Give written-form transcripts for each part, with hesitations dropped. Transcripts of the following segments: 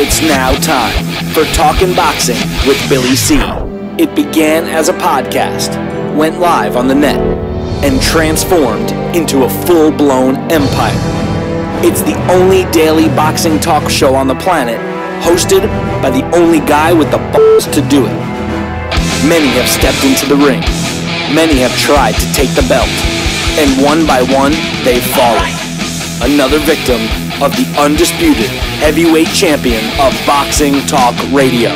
It's now time for Talkin' Boxing with Billy C. It began as a podcast, went live on the net, and transformed into a full-blown empire. It's the only daily boxing talk show on the planet, hosted by the only guy with the balls to do it. Many have stepped into the ring. Many have tried to take the belt. And one by one, they've fallen. Another victim of the undisputed heavyweight champion of Boxing Talk Radio.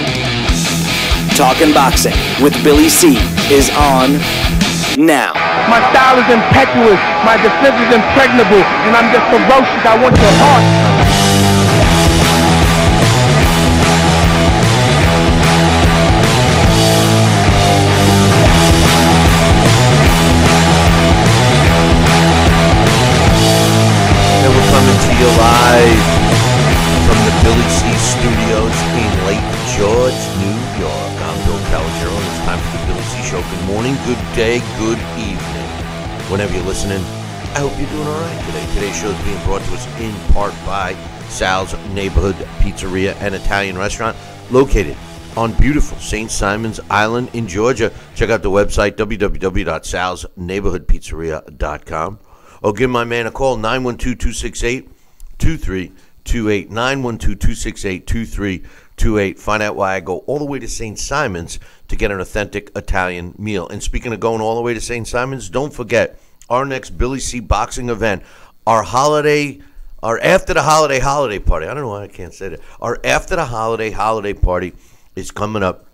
Talkin' Boxing with Billy C is on now. My style is impetuous, my defense is impregnable, and I'm just ferocious. I want your heart. Coming to you live from the Billy C Studios in Lake George, New York. I'm Bill Calogero, and it's time for the Billy C Show. Good morning, good day, good evening. Whenever you're listening, I hope you're doing all right today. Today's show is being brought to us in part by Sal's Neighborhood Pizzeria and Italian Restaurant, located on beautiful St. Simon's Island in Georgia. Check out the website, www.salsneighborhoodpizzeria.com. Or give my man a call, 912-268-2328, 912-268-2328. Find out why I go all the way to St. Simon's to get an authentic Italian meal. And speaking of going all the way to St. Simon's, don't forget our next Billy C boxing event, our after the holiday party. I don't know why I can't say that. Our after the holiday party is coming up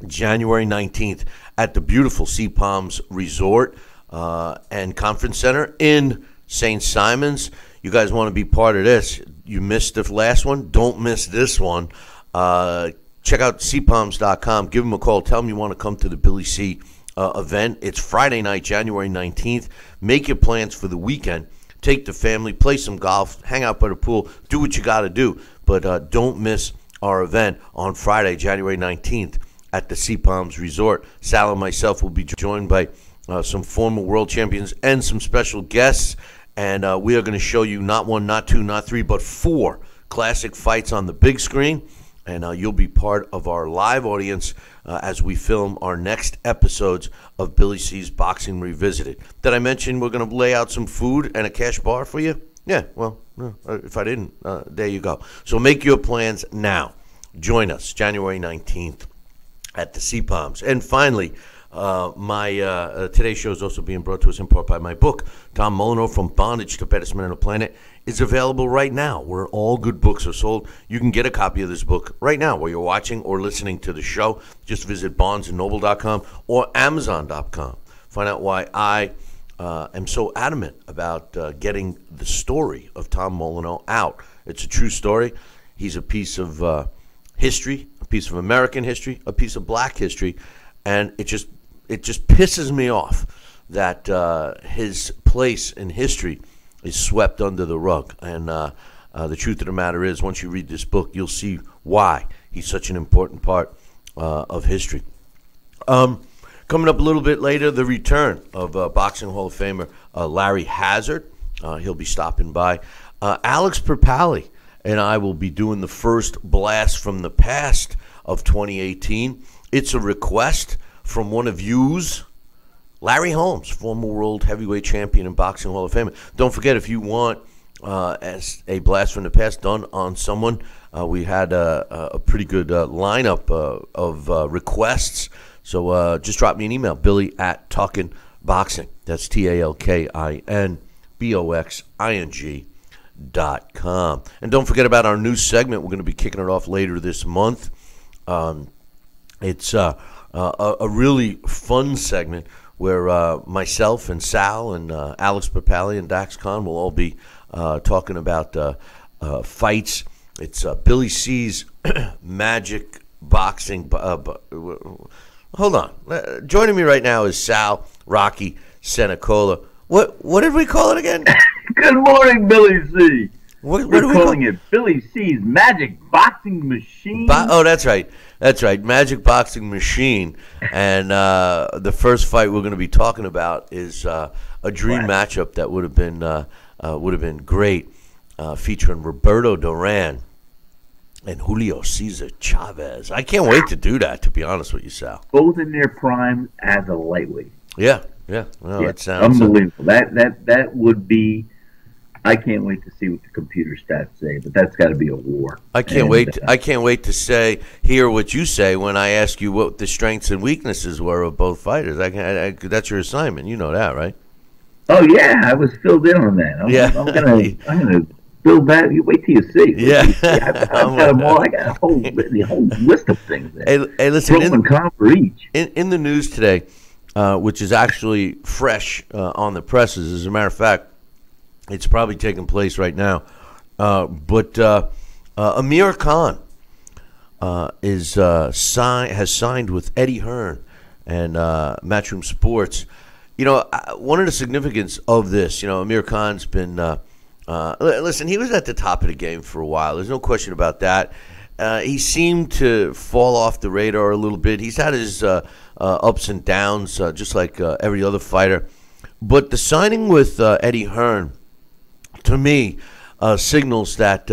January 19th at the beautiful Sea Palms Resort and Conference Center in St. Simon's. You guys want to be part of this. You missed the last one. Don't miss this one. Check out cpalms.com. Give them a call. Tell them you want to come to the Billy C event. It's Friday night, January 19th. Make your plans for the weekend. Take the family, play some golf, hang out by the pool, do what you got to do. But don't miss our event on Friday, January 19th at the Sea Palms Resort. Sal and myself will be joined by some former world champions and some special guests, and we are going to show you not one, not two, not three, but 4 classic fights on the big screen, and you'll be part of our live audience as we film our next episodes of Billy C's Boxing Revisited. Did I mention we're going to lay out some food and a cash bar for you? Yeah, well, if I didn't, there you go. So make your plans now. Join us January 19th at the Sea Palms. And finally, today's show is also being brought to us in part by my book, Tom Molyneux, From Bondage to Baddest Man on the Planet. It's available right now where all good books are sold. You can get a copy of this book right now while you're watching or listening to the show. Just visit barnesandnoble.com or amazon.com. Find out why I am so adamant about getting the story of Tom Molyneux out. It's a true story. He's a piece of history, a piece of American history, a piece of black history, and it just pisses me off that his place in history is swept under the rug. And the truth of the matter is, once you read this book, you'll see why he's such an important part of history. Coming up a little bit later, the return of Boxing Hall of Famer Larry Hazard. He'll be stopping by. Alex Perpali and I will be doing the first blast from the past of 2018. It's a request from one of yous, Larry Holmes, former world heavyweight champion and Boxing Hall of Famer. Don't forget, if you want as a blast from the past done on someone, we had a pretty good lineup of requests. So just drop me an email, billy@talkinboxing. That's TALKINBOXING.com. And don't forget about our new segment. We're going to be kicking it off later this month. It's a really fun segment where myself and Sal and Alex Perpali and Dax Khan will all be talking about fights. It's Billy C's Magic Boxing. Hold on. Joining me right now is Sal Rocky Senecola. What did we call it again? Good morning, Billy C. What We're calling it Billy C's Magic Boxing Machine. Oh, that's right. That's right. Magic Boxing Machine. And the first fight we're going to be talking about is a dream matchup that would have been great, featuring Roberto Duran and Julio Cesar Chavez. I can't wait to do that, to be honest with you, Sal. Both in their prime as a lightweight. Yeah. Well, it sounds unbelievable. That would be. I can't wait to see what the computer stats say, but that's got to be a war. I can't wait. I can't wait to hear what you say when I ask you what the strengths and weaknesses were of both fighters. That's your assignment. You know that, right? Oh yeah, I was filled in on that. I'm gonna build that. You wait till you see. I've got them all. I got a whole list of things there. Hey, listen. For each. In the news today, which is actually fresh on the presses. As a matter of fact, it's probably taking place right now. But Amir Khan has signed with Eddie Hearn and Matchroom Sports. You know, one of the significance of this, Amir Khan's been listen, he was at the top of the game for a while. There's no question about that. He seemed to fall off the radar a little bit. He's had his ups and downs, just like every other fighter. But the signing with Eddie Hearn, to me, signals that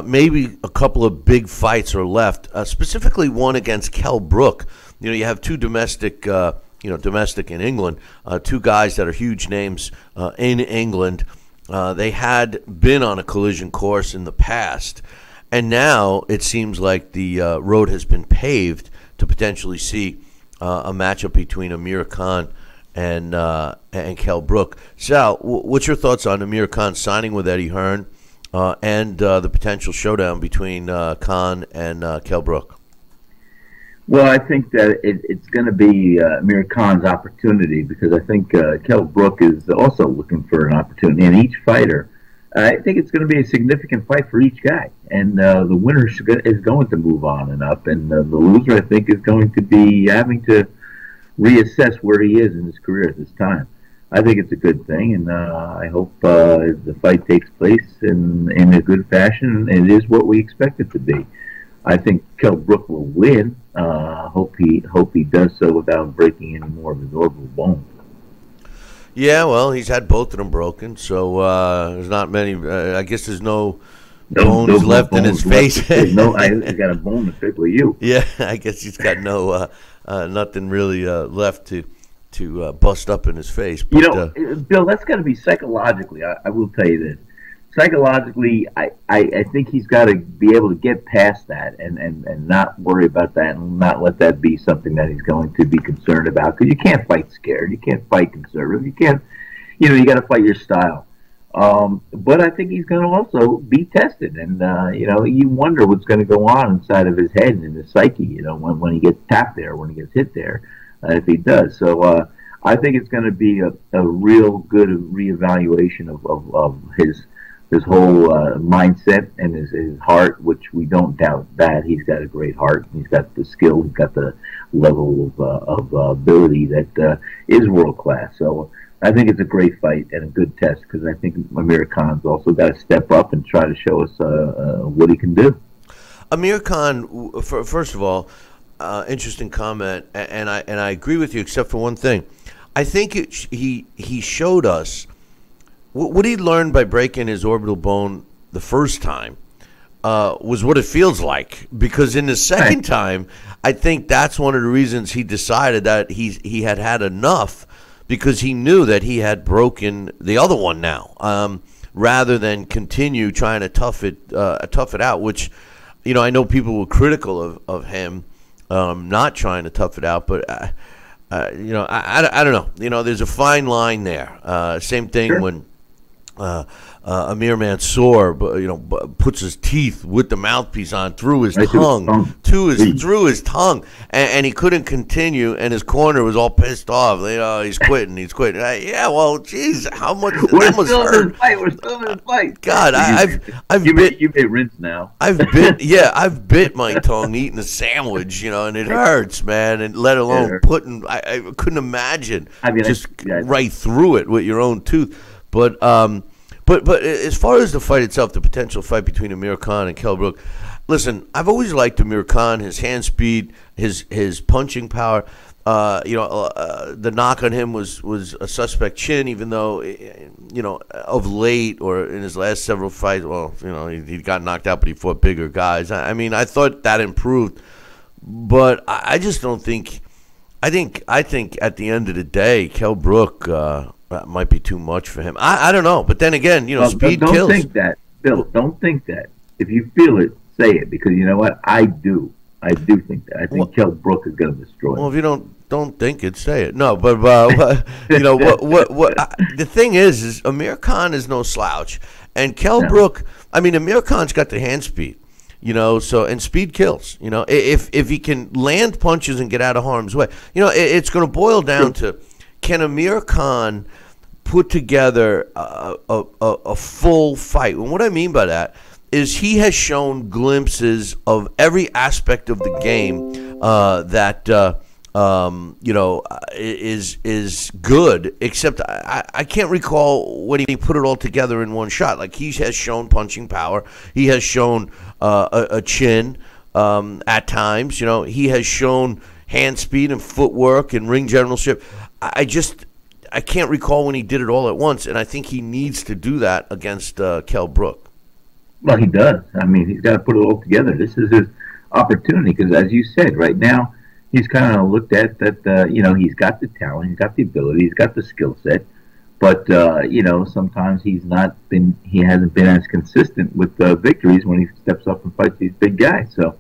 maybe a couple of big fights are left, specifically one against Kell Brook. You have two domestic in England, two guys that are huge names in England. They had been on a collision course in the past, and now it seems like the road has been paved to potentially see a matchup between Amir Khan and Kell Brook. Sal, what's your thoughts on Amir Khan signing with Eddie Hearn and the potential showdown between Khan and Kell Brook? Well, I think that it's going to be Amir Khan's opportunity, because I think Kell Brook is also looking for an opportunity. And each fighter, I think it's going to be a significant fight for each guy. And the winner is going to move on and up. And the loser, I think, is going to be having to reassess where he is in his career at this time. I think it's a good thing, and I hope the fight takes place in a good fashion. It is what we expect it to be. I think Kell Brook will win. Hope he does so without breaking any more of his orbital bone. Yeah, well, he's had both of them broken, so there's not many. I guess there's no bones left in his face. He's got a bone to pick with you. Yeah, I guess he's got nothing really left to bust up in his face. But, Bill, that's got to be psychologically. I will tell you this. Psychologically, I think he's got to be able to get past that and not worry about that and not let that be something that he's going to be concerned about. Because you can't fight scared. You can't fight conservative. You can't, you got to fight your style. But I think he's going to also be tested. And, you wonder what's going to go on inside of his head and in his psyche, when he gets tapped there, when he gets hit there, if he does. So I think it's going to be a real good reevaluation of his whole mindset and his heart, which we don't doubt that. He's got a great heart. He's got the skill. He's got the level of ability that is world class. So I think it's a great fight and a good test, because I think Amir Khan's also got to step up and try to show us what he can do. Amir Khan, first of all, interesting comment, and I agree with you except for one thing. I think he showed us what he learned by breaking his orbital bone the first time was what it feels like. Because in the second time, I think that's one of the reasons he decided that he had enough, because he knew that he had broken the other one now, rather than continue trying to tough it out. Which, I know people were critical of him not trying to tough it out, but I don't know. There's a fine line there. Same thing sure. When Amir Mansour, puts his teeth with the mouthpiece on through his tongue, through his tongue, and he couldn't continue, and his corner was all pissed off. He's quitting. Yeah, well, geez, how much? We're still in the fight. We're still in the fight. God, you may rinse now. I've bit my tongue eating a sandwich, and it hurts, man. And let alone putting, I couldn't imagine right through it with your own tooth. But as far as the fight itself, the potential fight between Amir Khan and Kell Brook, listen, I've always liked Amir Khan, his hand speed, his punching power. the knock on him was a suspect chin, even though, of late or in his last several fights, he got knocked out, but he fought bigger guys. I mean, I thought that improved, but I just don't think. I think at the end of the day, Kell Brook might be too much for him. I don't know, but then again, speed don't kills. Don't think that, Bill. Don't think that. If you feel it, say it, because you know what? I do. I do think that. I think Kell Brook is going to destroy him. Well, if you don't think it, say it. No, but what the thing is Amir Khan is no slouch, and Kell Brook. I mean, Amir Khan's got the hand speed, and speed kills. If he can land punches and get out of harm's way, it's going to boil down to, can Amir Khan put together a full fight? And what I mean by that is he has shown glimpses of every aspect of the game that is good, except I can't recall when he put it all together in one shot. Like, he has shown punching power. He has shown a chin at times. He has shown hand speed and footwork and ring generalship. I can't recall when he did it all at once, and I think he needs to do that against Kell Brook. Well, he does. I mean, he's got to put it all together. This is his opportunity because, as you said, right now he's kind of looked at that. He's got the talent, he's got the ability, he's got the skill set, but sometimes he hasn't been as consistent with victories when he steps up and fights these big guys. So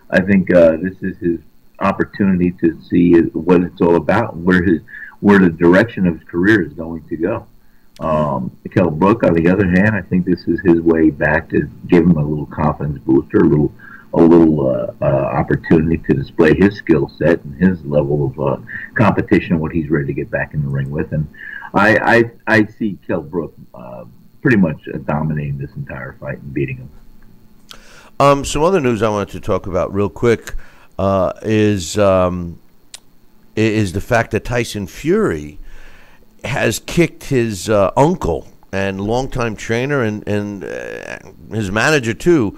I think this is his opportunity to see what it's all about, where the direction of his career is going to go. Kell Brook, on the other hand, I think this is his way back to give him a little confidence booster, a little opportunity to display his skill set and his level of competition, what he's ready to get back in the ring with. And I see Kell Brook pretty much dominating this entire fight and beating him. Some other news I wanted to talk about real quick is the fact that Tyson Fury has kicked his uncle and longtime trainer and his manager too,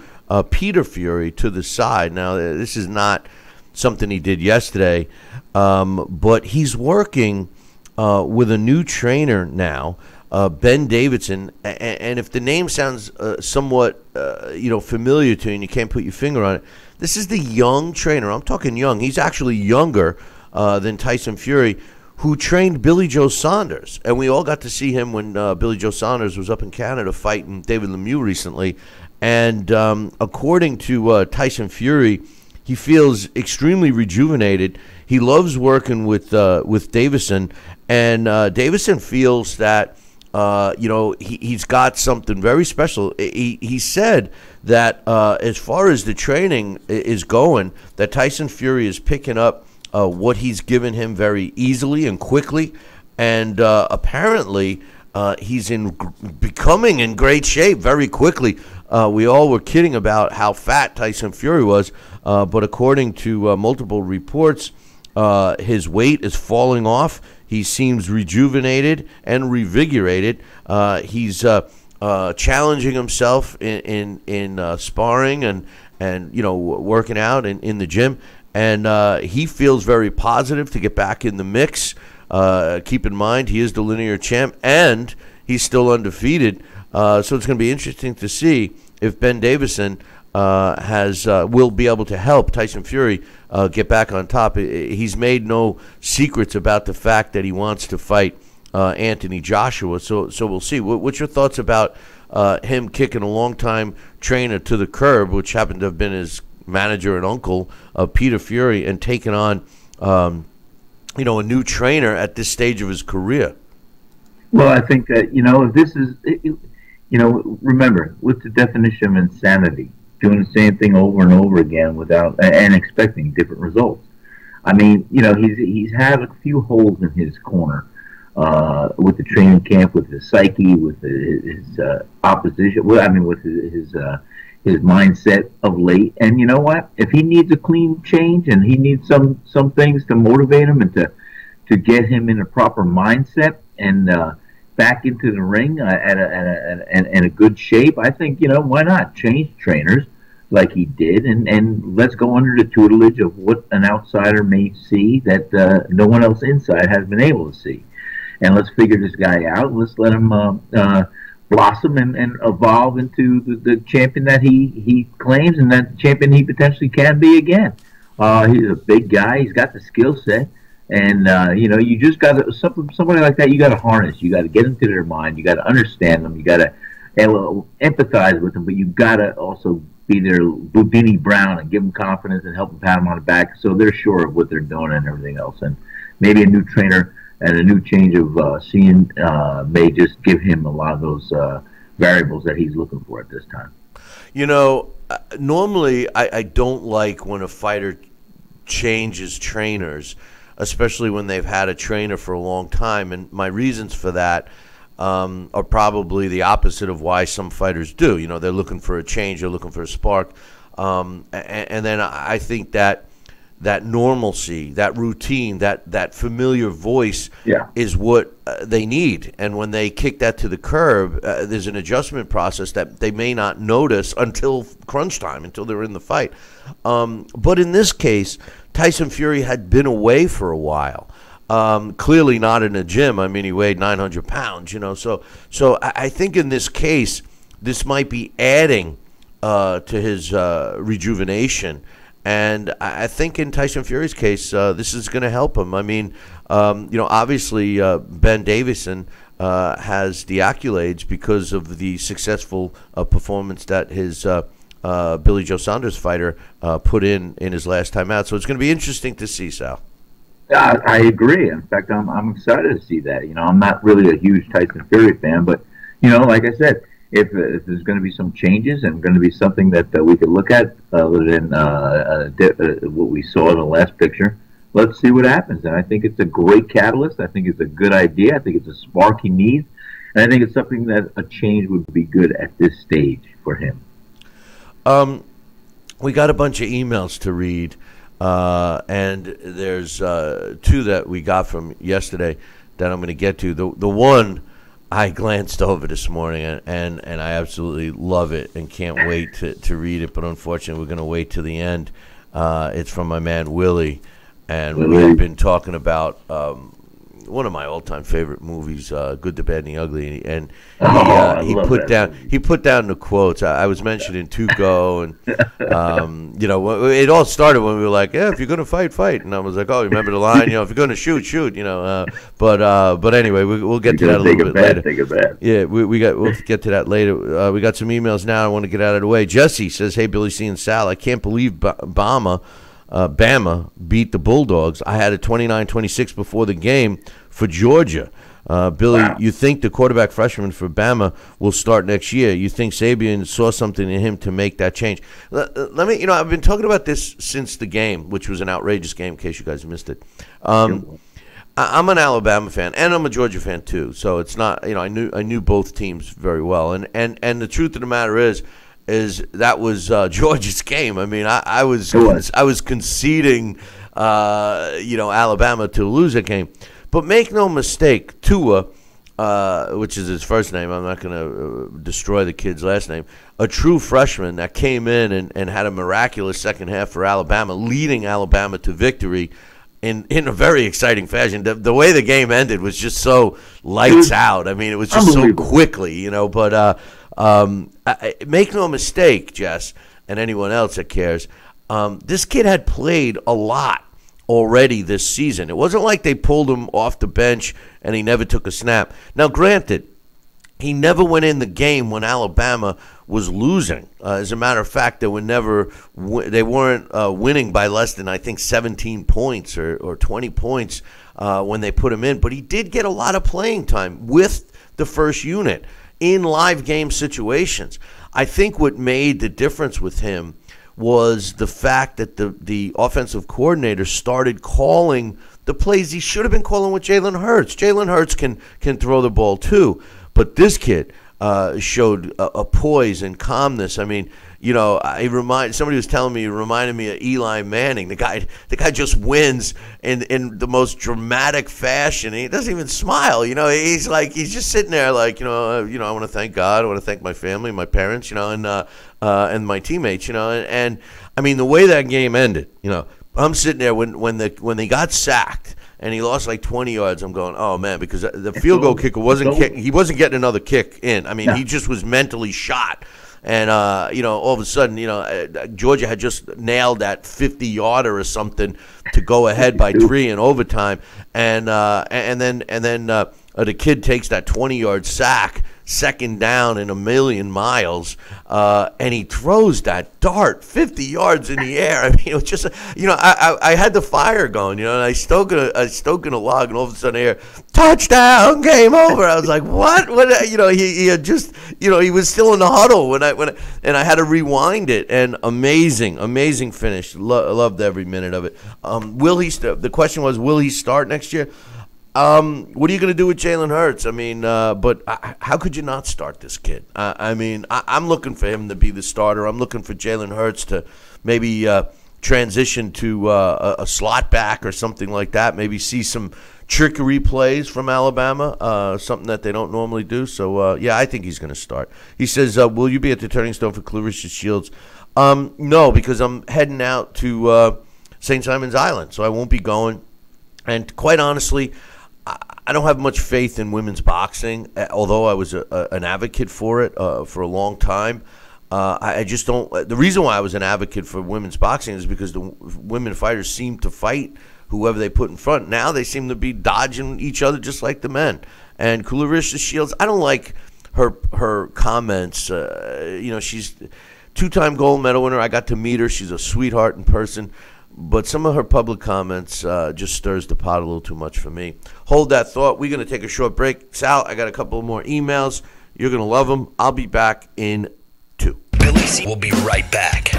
Peter Fury, to the side. Now, this is not something he did yesterday, but he's working with a new trainer now, Ben Davidson. And if the name sounds somewhat familiar to you and you can't put your finger on it, this is the young trainer. I'm talking young. He's actually younger than Tyson Fury, who trained Billy Joe Saunders. And we all got to see him when Billy Joe Saunders was up in Canada fighting David Lemieux recently. And according to Tyson Fury, he feels extremely rejuvenated. He loves working with Davison. And Davison feels that, he's got something very special. He said that as far as the training is going, that Tyson Fury is picking up what he's given him very easily and quickly, and apparently he's becoming in great shape very quickly. We all were kidding about how fat Tyson Fury was, but according to multiple reports, his weight is falling off. He seems rejuvenated and revigorated. He's challenging himself in sparring and working out in the gym. And he feels very positive to get back in the mix. Keep in mind, he is the linear champ, and he's still undefeated. So it's going to be interesting to see if Ben Davison will be able to help Tyson Fury get back on top. He's made no secrets about the fact that he wants to fight Anthony Joshua. So we'll see. What's your thoughts about him kicking a longtime trainer to the curb, which happened to have been his manager and uncle, Peter Fury, and taking on a new trainer at this stage of his career? Well, I think that if this is remember, what's the definition of insanity? Doing the same thing over and over again without and expecting different results. I mean, he's had a few holes in his corner with the training camp, with his psyche, with his opposition. Well, I mean, with his mindset of late. And you know what? If he needs a clean change and he needs some things to motivate him and to get him in a proper mindset and back into the ring in a good shape, I think, why not change trainers? like he did, and let's go under the tutelage of what an outsider may see that no one else inside has been able to see. And let's figure this guy out. Let's let him blossom and evolve into the champion that he claims and that champion he potentially can be again. He's a big guy. He's got the skill set. And, you just got to, somebody like that, you got to harness. You got to get into their mind. You got to understand them. You got to empathize with them, but you got to also be their Boudini Brown and give them confidence and help them pat them on the back so they're sure of what they're doing and everything else. And maybe a new trainer and a new change of scene may just give him a lot of those variables that he's looking for at this time. Normally I don't like when a fighter changes trainers, especially when they've had a trainer for a long time. And my reasons for that are probably the opposite of why some fighters do. They're looking for a change, they're looking for a spark. And then I think that normalcy, that routine, that familiar voice is what they need. And when they kick that to the curb, there's an adjustment process that they may not notice until crunch time, until they're in the fight. But in this case, Tyson Fury had been away for a while. Clearly not in a gym. I mean, he weighed 900 pounds, So I think in this case, this might be adding to his rejuvenation. And I think in Tyson Fury's case, this is going to help him. I mean, obviously Ben Davison has the accolades because of the successful performance that his Billy Joe Saunders fighter put in his last time out. So it's going to be interesting to see, Sal. I agree. In fact, I'm excited to see that. I'm not really a huge Tyson Fury fan, but like I said, if there's going to be some changes and going to be something that we could look at other than what we saw in the last picture, let's see what happens. And I think it's a great catalyst. I think it's a good idea. I think it's a spark he needs, and I think it's something that a change would be good at this stage for him. We got a bunch of emails to read. And there's two that we got from yesterday that I'm going to get to. The one I glanced over this morning, and I absolutely love it and can't wait to read it. But unfortunately, we're going to wait till the end. It's from my man Willie, and we've been talking about one of my all-time favorite movies, Good, the Bad, and the Ugly, and he put down the quotes. I was mentioning Tuco, and it all started when we were like, if you're gonna fight, and I was like, oh, remember the line, if you're gonna shoot, but anyway, we'll get to that a little bit later. Take a bet. Yeah, we'll get to that later. We got some emails now. I want to get out of the way. Jesse says, hey, Billy C and Sal, I can't believe Bama beat the Bulldogs. I had a 29-26 before the game for Georgia. Billy, wow. You think the quarterback freshman for Bama will start next year? You think Sabian saw something in him to make that change? Let me, I've been talking about this since the game, which was an outrageous game in case you guys missed it. I'm an Alabama fan, and I'm a Georgia fan too. So it's not, I knew both teams very well. And the truth of the matter is that was Georgia's game. I mean, I was conceding, Alabama to lose that game. But make no mistake, Tua, which is his first name, I'm not going to destroy the kid's last name, a true freshman that came in and had a miraculous second half for Alabama, leading Alabama to victory in a very exciting fashion. The way the game ended was just so lights out. I mean, it was just so quickly, but make no mistake, Jess, and anyone else that cares, this kid had played a lot already this season. It wasn't like they pulled him off the bench and he never took a snap. Now, granted, he never went in the game when Alabama was losing. As a matter of fact, they weren't winning by less than, I think, 17 points or 20 points when they put him in. But he did get a lot of playing time with the first unit in live game situations. I think what made the difference with him was the fact that the offensive coordinator started calling the plays he should have been calling with Jalen Hurts. Jalen Hurts can throw the ball too, but this kid, showed a poise and calmness. I mean, you know, somebody was telling me, it reminded me of Eli Manning. The guy just wins in the most dramatic fashion. He doesn't even smile. You know, he's just sitting there like, you know, I want to thank God. I want to thank my family, my parents, you know, and my teammates, you know, and I mean, the way that game ended, you know, I'm sitting there when they got sacked and he lost like 20 yards. I'm going, oh man, because the field goal kicker wasn't getting another kick in. I mean, he just was mentally shot. And, you know, all of a sudden, you know, Georgia had just nailed that 50-yarder or something to go ahead by 3 in overtime. And then the kid takes that 20-yard sack, second down in a million miles, and he throws that dart 50 yards in the air. I mean, it was just, you know, I had the fire going, you know, and I stoke in a log, and all of a sudden I hear, touchdown, game over. I was like, what? You know, he had just, you know, he was still in the huddle and I had to rewind it, and amazing finish. Loved every minute of it. The question was, will he start next year? What are you going to do with Jalen Hurts? I mean, but how could you not start this kid? I mean, I'm looking for him to be the starter. I'm looking for Jalen Hurts to maybe transition to a slot back or something like that. Maybe see some trickery plays from Alabama, something that they don't normally do. So, yeah, I think he's going to start. He says, will you be at the Turning Stone for Clarissa Shields? No, because I'm heading out to St. Simon's Island, so I won't be going. And quite honestly, I don't have much faith in women's boxing, although I was an advocate for it for a long time. I just don't. The reason why I was an advocate for women's boxing is because the women fighters seem to fight whoever they put in front. Now they seem to be dodging each other just like the men. And Clarissa Shields, I don't like her comments. You know, she's two-time gold medal winner. I got to meet her. She's a sweetheart in person. But some of her public comments just stirs the pot a little too much for me. Hold that thought. We're going to take a short break. Sal, I got a couple more emails. You're going to love them. I'll be back in 2. Billy C will be right back.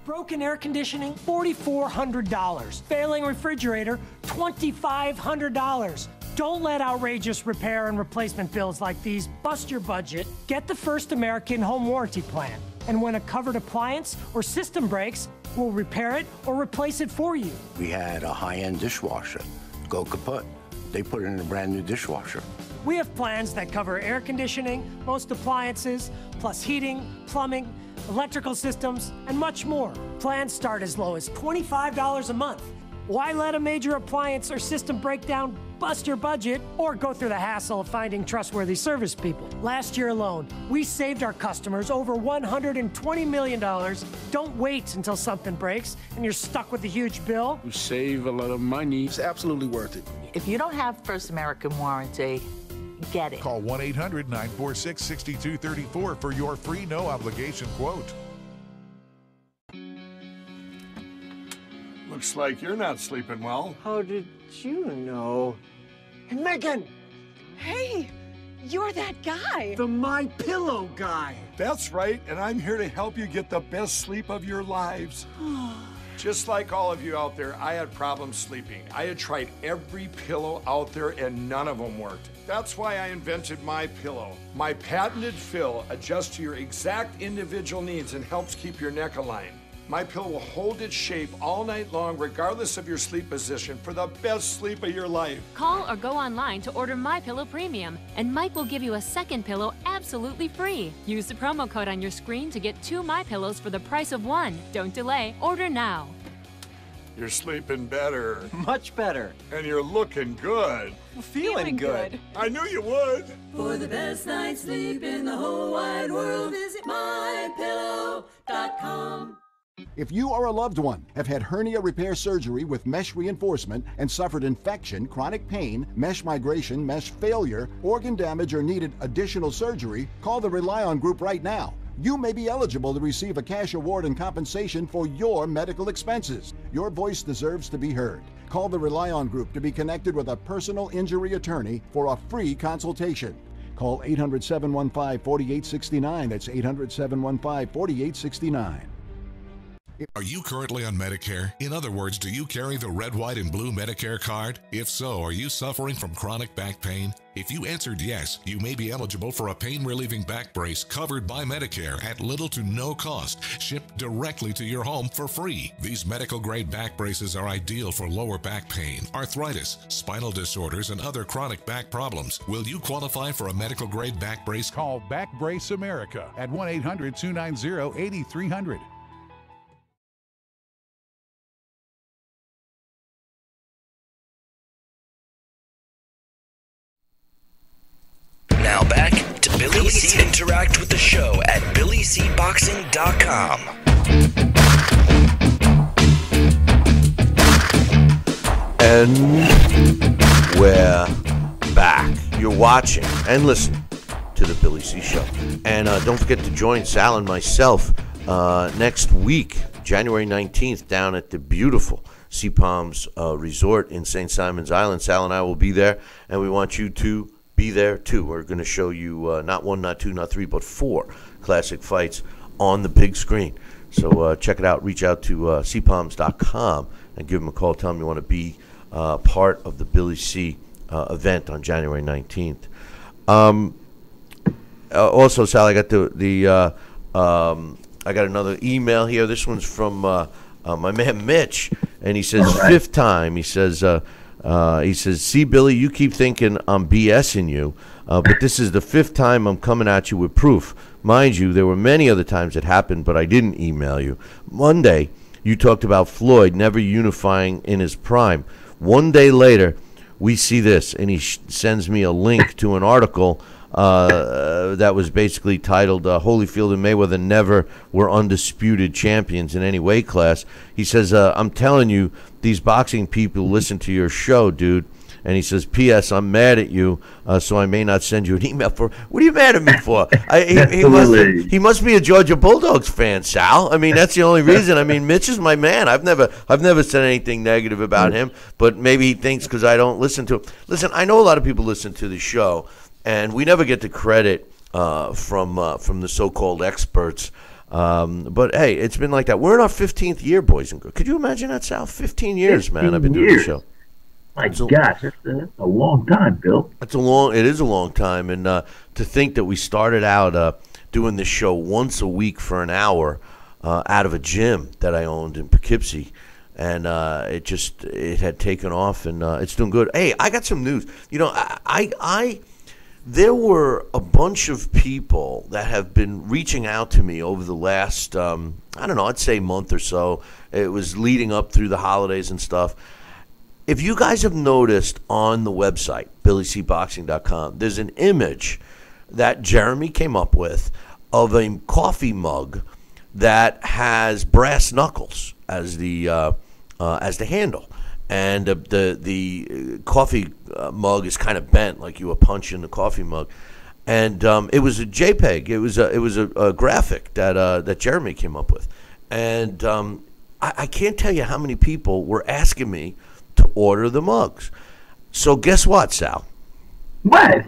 Broken air conditioning, $4,400. Failing refrigerator, $2,500. Don't let outrageous repair and replacement bills like these bust your budget. Get the First American Home Warranty Plan. And when a covered appliance or system breaks, we'll repair it or replace it for you. We had a high-end dishwasher go kaput. They put it in a brand new dishwasher. We have plans that cover air conditioning, most appliances, plus heating, plumbing, electrical systems, and much more. Plans start as low as $25 a month. Why let a major appliance or system breakdown bust your budget or go through the hassle of finding trustworthy service people? Last year alone, we saved our customers over $120 million. Don't wait until something breaks and you're stuck with a huge bill. You save a lot of money. It's absolutely worth it. If you don't have First American Warranty, get it. Call 1-800-946-6234 for your free no-obligation quote. Looks like you're not sleeping well. How did you know? And Megan! Hey, you're that guy. The My Pillow guy. That's right, and I'm here to help you get the best sleep of your lives. Just like all of you out there, I had problems sleeping. I had tried every pillow out there and none of them worked. That's why I invented My Pillow. My patented fill adjusts to your exact individual needs and helps keep your neck aligned. My Pillow will hold its shape all night long, regardless of your sleep position, for the best sleep of your life. Call or go online to order My Pillow Premium, and Mike will give you a second pillow absolutely free. Use the promo code on your screen to get 2 My Pillows for the price of 1. Don't delay. Order now. You're sleeping better. Much better. And you're looking good. Feeling good. I knew you would. For the best night's sleep in the whole wide world, visit mypillow.com. If you or a loved one have had hernia repair surgery with mesh reinforcement and suffered infection, chronic pain, mesh migration, mesh failure, organ damage, or needed additional surgery, call the Rely On Group right now. You may be eligible to receive a cash award and compensation for your medical expenses. Your voice deserves to be heard. Call the Rely On Group to be connected with a personal injury attorney for a free consultation. Call 800-715-4869. That's 800-715-4869. Are you currently on Medicare? In other words, do you carry the red, white, and blue Medicare card? If so, are you suffering from chronic back pain? If you answered yes, you may be eligible for a pain-relieving back brace covered by Medicare at little to no cost, shipped directly to your home for free. These medical-grade back braces are ideal for lower back pain, arthritis, spinal disorders, and other chronic back problems. Will you qualify for a medical-grade back brace? Call Back Brace America at 1-800-290-8300. Now back to Billy C. Interact with the show at BillyCBoxing.com. And we're back. You're watching and listening to the Billy C. Show. And don't forget to join Sal and myself next week, January 19th, down at the beautiful Sea Palms Resort in St. Simon's Island. Sal and I will be there, and we want you to be there too. We're going to show you not one, not two, not three, but 4 classic fights on the big screen. So check it out. Reach out to cpalms.com and give them a call. Tell them you want to be part of the Billy C event on January 19th. Also, Sal, I got I got another email here. This one's from my man Mitch, and he says, fifth time. He says, see, Billy, you keep thinking I'm BSing you, but this is the 5th time I'm coming at you with proof. Mind you, there were many other times it happened, but I didn't email you. Monday, you talked about Floyd never unifying in his prime. One day later, we see this, and he sends me a link to an article that was basically titled Holyfield and Mayweather never were undisputed champions in any weight class. He says, I'm telling you, these boxing people listen to your show, dude. And he says, P.S. I'm mad at you, so I may not send you an email for. What are you mad at me for? He must be a Georgia Bulldogs fan, Sal. I mean, that's the only reason. I mean, Mitch is my man. I've never said anything negative about him, but maybe he thinks because I don't listen to him. Listen, I know a lot of people listen to the show, and we never get the credit from the so-called experts. But hey, it's been like that. We're in our 15th year, boys and girls. Could you imagine that, Sal? 15 years, man. I've been doing the show. My gosh, that's a long time, Bill. It is a long time, and to think that we started out doing this show once a week for an hour out of a gym that I owned in Poughkeepsie, and it had taken off, and it's doing good. Hey, I got some news. You know, there were a bunch of people that have been reaching out to me over the last, I don't know, I'd say month or so. It was leading up through the holidays and stuff. If you guys have noticed on the website, BillyCBoxing.com, there's an image that Jeremy came up with of a coffee mug that has brass knuckles as the handle. And the coffee mug is kind of bent, like you were punching the coffee mug. And it was a JPEG. It was a graphic that Jeremy came up with. And I can't tell you how many people were asking me to order the mugs. So guess what, Sal? What?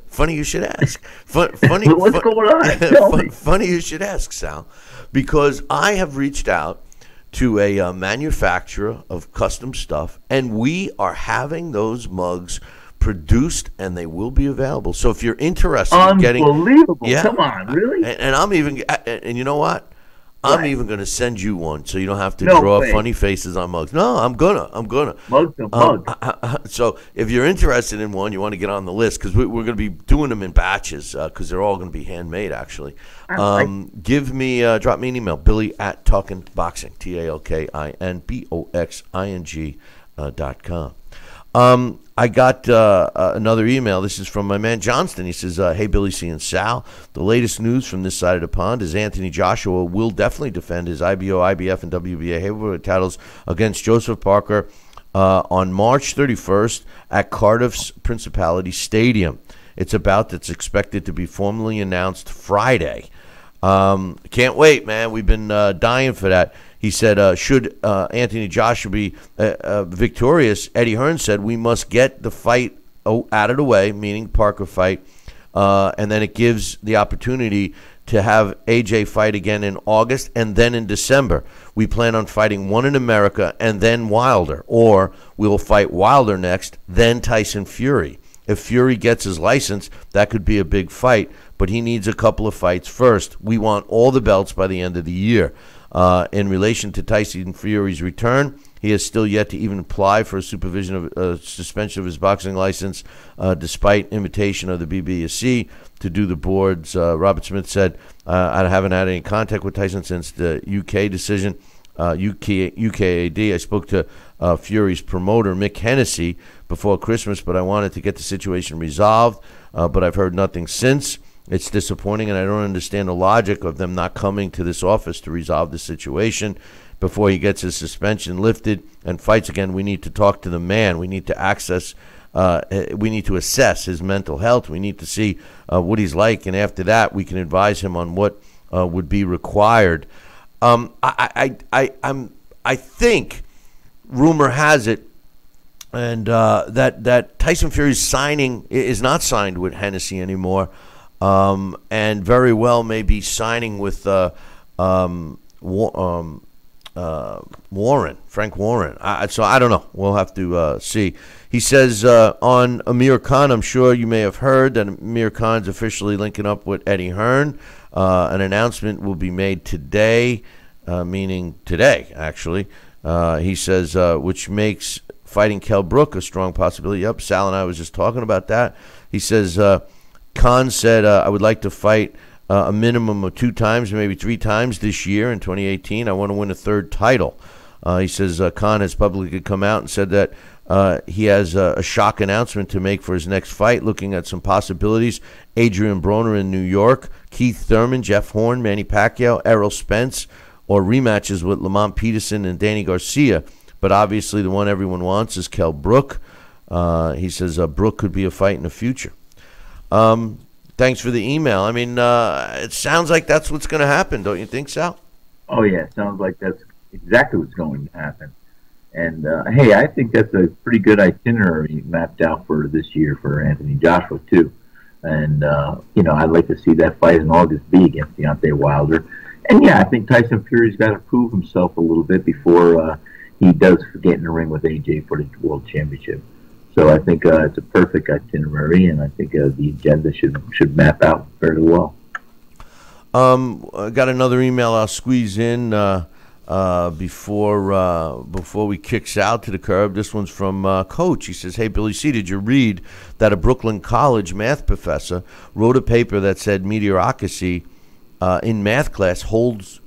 Funny you should ask. What's going on? Funny you should ask, Sal, because I have reached out to a manufacturer of custom stuff, and we are having those mugs produced, and they will be available. So if you're interested in getting, unbelievable! Come on, really? And I'm even, and you know what? I'm even going to send you one, so you don't have to draw funny faces on mugs. No, I'm gonna. Mugs to mug. So if you're interested in one, you want to get on the list, because we're going to be doing them in batches, because they're all going to be handmade, actually. Drop me an email, Billy@talkinboxing, TalkinBoxing.com. I got another email. This is from my man Johnston. He says, hey, Billy C. and Sal, the latest news from this side of the pond is Anthony Joshua will definitely defend his IBO, IBF, and WBA heavyweight titles against Joseph Parker on March 31st at Cardiff's Principality Stadium. It's a bout that's expected to be formally announced Friday. Can't wait, man. We've been dying for that. He said, should Anthony Joshua be victorious, Eddie Hearn said, we must get the fight out of the way, meaning Parker fight, and then it gives the opportunity to have AJ fight again in August and then in December. We plan on fighting one in America and then Wilder, or we will fight Wilder next, then Tyson Fury. If Fury gets his license, that could be a big fight, but he needs a couple of fights first. We want all the belts by the end of the year. In relation to Tyson Fury's return, he has still yet to even apply for a suspension of his boxing license, despite invitation of the BBSC to do the boards. Robert Smith said, I haven't had any contact with Tyson since the UK decision, UKAD. I spoke to Fury's promoter, Mick Hennessy, before Christmas, but I wanted to get the situation resolved, but I've heard nothing since. It's disappointing, and I don't understand the logic of them not coming to this office to resolve the situation before he gets his suspension lifted and fights again. We need to talk to the man. We need to we need to assess his mental health. We need to see what he's like, and after that, we can advise him on what would be required. I think rumor has it, and that Tyson Fury's signing is not signed with Hennessy anymore. And very well may be signing with Warren, Frank Warren. So I don't know. We'll have to see. He says on Amir Khan, I'm sure you may have heard that Amir Khan's officially linking up with Eddie Hearn. An announcement will be made today, meaning today, actually. He says, which makes fighting Kell Brook a strong possibility. Yep, Sal and I was just talking about that. He says, Khan said, I would like to fight a minimum of 2 times, maybe 3 times this year in 2018. I want to win a 3rd title. He says Khan has publicly come out and said that he has a shock announcement to make for his next fight, looking at some possibilities. Adrian Broner in New York, Keith Thurman, Jeff Horn, Manny Pacquiao, Errol Spence, or rematches with Lamont Peterson and Danny Garcia. But obviously the one everyone wants is Kell Brook. He says Brook could be a fight in the future. Thanks for the email. I mean, it sounds like that's what's going to happen, don't you think, Sal? Oh, yeah. It sounds like that's exactly what's going to happen. And, hey, I think that's a pretty good itinerary mapped out for this year for Anthony Joshua, too. And, I'd like to see that fight in August be against Deontay Wilder. And, yeah, I think Tyson Fury's got to prove himself a little bit before he does get in the ring with AJ for the World Championship. So I think it's a perfect itinerary, and I think the agenda should map out fairly well. I got another email I'll squeeze in before we kicks out to the curb. This one's from Coach. He says, hey, Billy C., did you read that a Brooklyn College math professor wrote a paper that said meritocracy in math class holds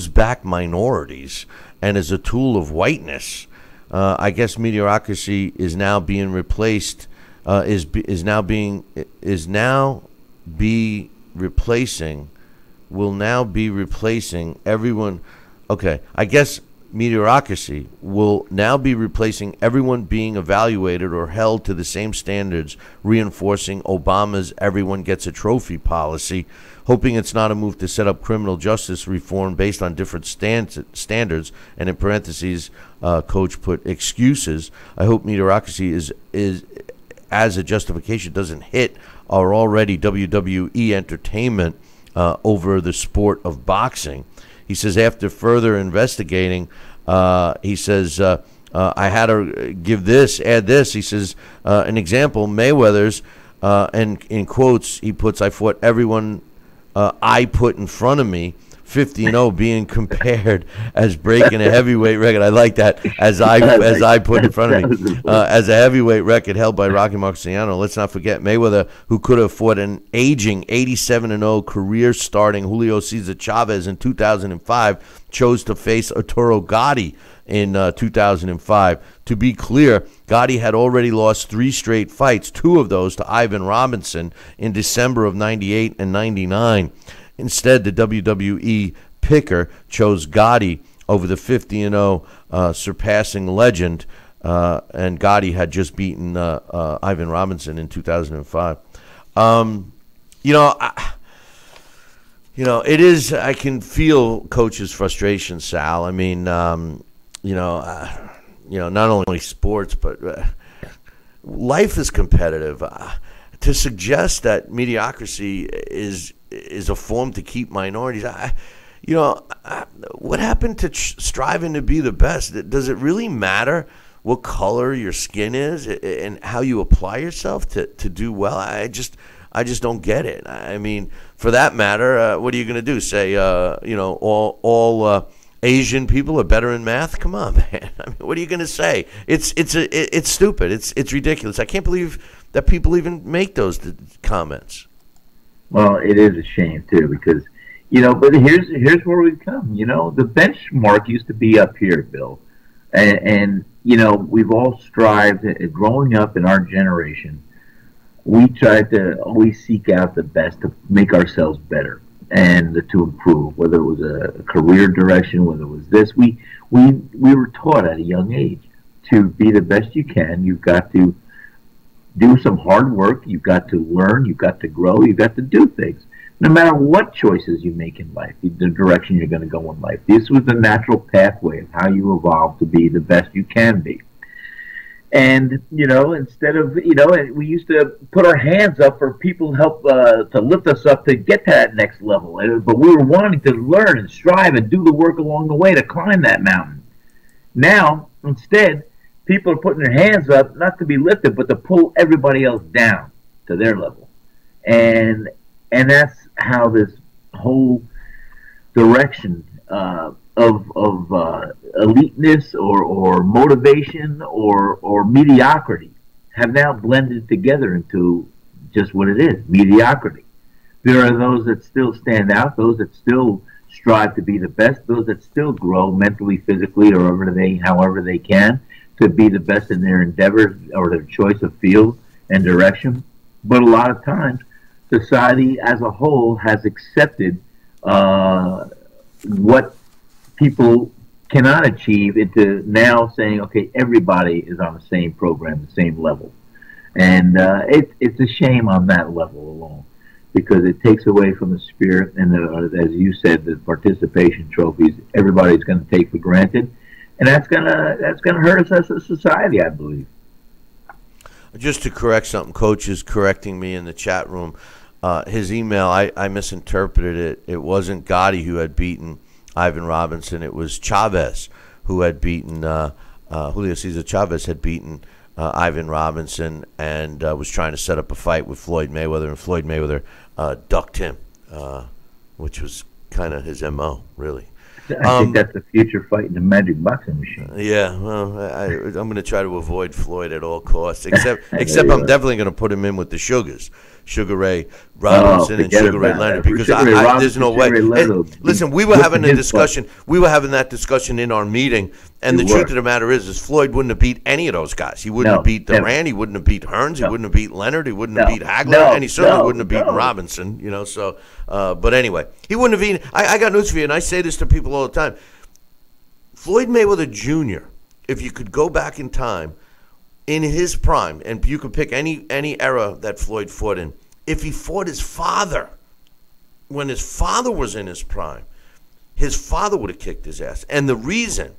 back minorities and is a tool of whiteness? I guess meritocracy is now being replaced. Will now be replacing everyone. Okay, I guess meritocracy will now be replacing everyone being evaluated or held to the same standards, reinforcing Obama's "everyone gets a trophy" policy. Hoping it's not a move to set up criminal justice reform based on different standards, and in parentheses, Coach put excuses. I hope meritocracy is as a justification doesn't hit our already WWE entertainment over the sport of boxing. He says after further investigating, he says I had to add this. He says an example, Mayweather's, and in quotes he puts, I fought everyone I put in front of me, 50-0 being compared as breaking a heavyweight record. I like that, as I put in front of me, as a heavyweight record held by Rocky Marciano. Let's not forget Mayweather, who could have fought an aging 87-0 career starting Julio Cesar Chavez in 2005, chose to face Arturo Gatti in 2005. To be clear, Gotti had already lost 3 straight fights, 2 of those to Ivan Robinson in December of 98 and 99. Instead, the WWE picker chose Gotti over the 50-0 surpassing legend, and Gotti had just beaten Ivan Robinson in 2005. It is. I can feel Coach's frustration, Sal. I mean, not only sports, but life is competitive. to suggest that mediocrity is a form to keep minorities, what happened to striving to be the best? Does it really matter what color your skin is and how you apply yourself to do well? I just don't get it. I mean, for that matter, what are you going to do? Say, all Asian people are better in math? Come on, man. I mean, what are you going to say? It's stupid. It's ridiculous. I can't believe that people even make those comments. Well, it is a shame too, because but here's where we've come. The benchmark used to be up here, Bill, and we've all strived. Growing up in our generation, we tried to always seek out the best to make ourselves better and to improve. Whether it was a career direction, whether it was this, we were taught at a young age to be the best you can. You've got to do some hard work. You've got to learn. You've got to grow. You've got to do things. No matter what choices you make in life, the direction you're going to go in life. This was the natural pathway of how you evolve to be the best you can be. And, instead of, and we used to put our hands up for people to help to lift us up to get to that next level. But we were wanting to learn and strive and do the work along the way to climb that mountain. Now, instead, people are putting their hands up, not to be lifted, but to pull everybody else down to their level. And that's how this whole direction of eliteness or motivation or mediocrity have now blended together into just what it is, mediocrity. There are those that still stand out, those that still strive to be the best, those that still grow mentally, physically, or however they can to be the best in their endeavors or their choice of field and direction. But a lot of times, society as a whole has accepted what people cannot achieve into now saying, okay, everybody is on the same program, the same level. And it's a shame on that level alone, because it takes away from the spirit and, as you said, the participation trophies everybody's going to take for granted. And that's gonna hurt us as a society, I believe. Just to correct something, Coach is correcting me in the chat room. His email, I misinterpreted it. It wasn't Gotti who had beaten Ivan Robinson. It was Chavez who had beaten, Julio Cesar Chavez had beaten Ivan Robinson and was trying to set up a fight with Floyd Mayweather, and Floyd Mayweather ducked him, which was kind of his MO, really. I think that's the future fight in the magic boxing machine. Yeah, well, I'm going to try to avoid Floyd at all costs, except I'm definitely going to put him in with the Sugars, Sugar Ray Robinson and Sugar Ray Leonard, because there's no way. Listen, we were having a discussion. We were having that discussion in our meeting, and the truth of the matter is Floyd wouldn't have beat any of those guys. He wouldn't have beat Duran. He wouldn't have beat Hearns. He wouldn't have beat Leonard. He wouldn't have beat Hagler, and he certainly wouldn't have beaten Robinson. So, but anyway, he wouldn't have beaten. I got news for you, and I say this to people all the time. Floyd Mayweather Jr., if you could go back in time, in his prime, and you could pick any era that Floyd fought in, if he fought his father when his father was in his prime, his father would have kicked his ass. And the reason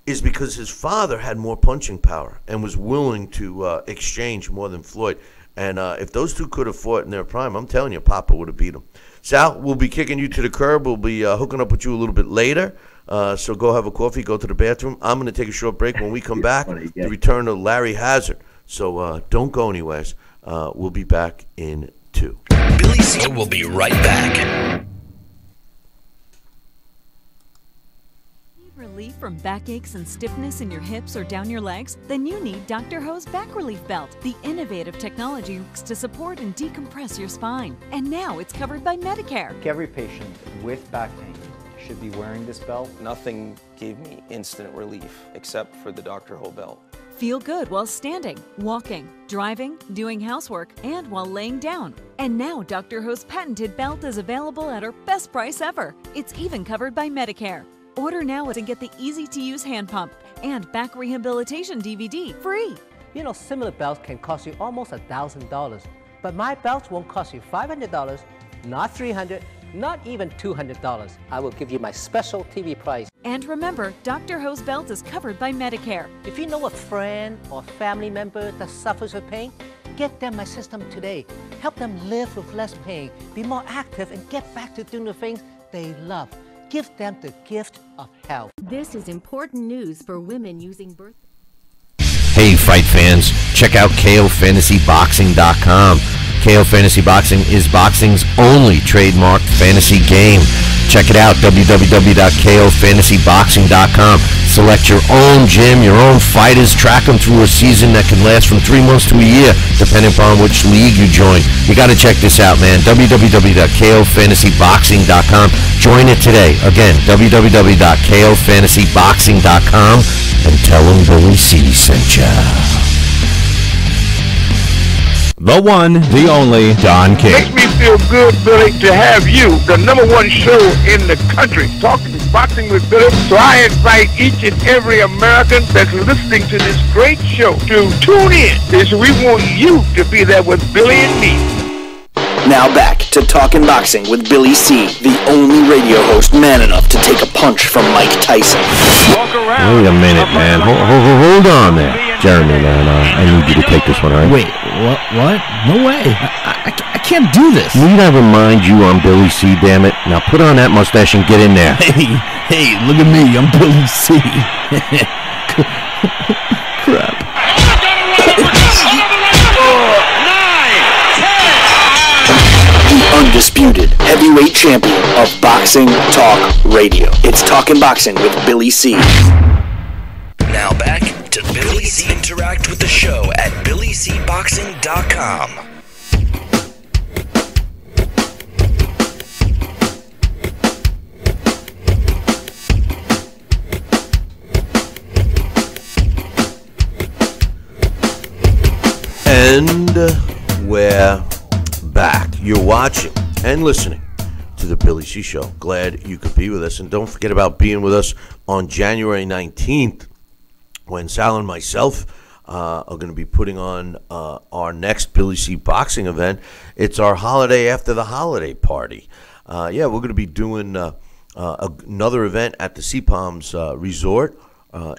is because his father had more punching power and was willing to exchange more than Floyd. And if those two could have fought in their prime, I'm telling you, Papa would have beat him. Sal, we'll be kicking you to the curb. We'll be hooking up with you a little bit later. So go have a coffee, go to the bathroom. I'm going to take a short break. When we come back, the return of Larry Hazard. So don't go anyways. We'll be back in 2. Billy C will be right back. Relief from backaches and stiffness in your hips or down your legs? Then you need Dr. Ho's Back Relief Belt. The innovative technology works to support and decompress your spine. And now it's covered by Medicare. Every patient with back pain should be wearing this belt. Nothing gave me instant relief except for the Dr. Ho belt. Feel good while standing, walking, driving, doing housework, and while laying down. And now Dr. Ho's patented belt is available at our best price ever. It's even covered by Medicare. Order now and get the easy-to-use hand pump and back rehabilitation DVD free. Similar belts can cost you almost $1,000, but my belts won't cost you $500, not $300, not even $200. I will give you my special TV price. And remember, Dr. Ho's belt is covered by Medicare. If you know a friend or family member that suffers with pain, Get them my system today. Help them live with less pain, be more active, and get back to doing the things they love. Give them the gift of health. This is important news for women using birth. Hey, fight fans, check out KOFantasyBoxing.com. KO Fantasy Boxing is boxing's only trademarked fantasy game. Check it out, www.KOFantasyBoxing.com. Select your own gym, your own fighters, track them through a season that can last from 3 months to a year, depending upon which league you join. You got to check this out, man. www.KOFantasyBoxing.com. Join it today. Again, www.KOFantasyBoxing.com, and tell them Billy C sent ya. The one, the only, Don King. Makes me feel good, Billy, to have you, the number 1 show in the country, talking boxing with Billy. So I invite each and every American that's listening to this great show to tune in, because we want you to be there with Billy and me. Now back to Talking Boxing with Billy C., the only radio host man enough to take a punch from Mike Tyson. Wait a minute, man. Hold on there. Jeremy, man, I need you to take this one, all right? Wait, what? No way. I can't do this. Need I remind you I'm Billy C., damn it? Now put on that mustache and get in there. Hey, look at me. I'm Billy C. Crap. Undisputed heavyweight champion of Boxing Talk Radio. It's Talking Boxing with Billy C. Now back to Billy C. Interact with the show at BillyCBoxing.com. And we're back. You're watching and listening to the Billy C Show. Glad you could be with us, and don't forget about being with us on January 19th when Sal and myself are going to be putting on our next Billy C boxing event. It's our holiday after the holiday party. We're going to be doing another event at the Sea Palms Resort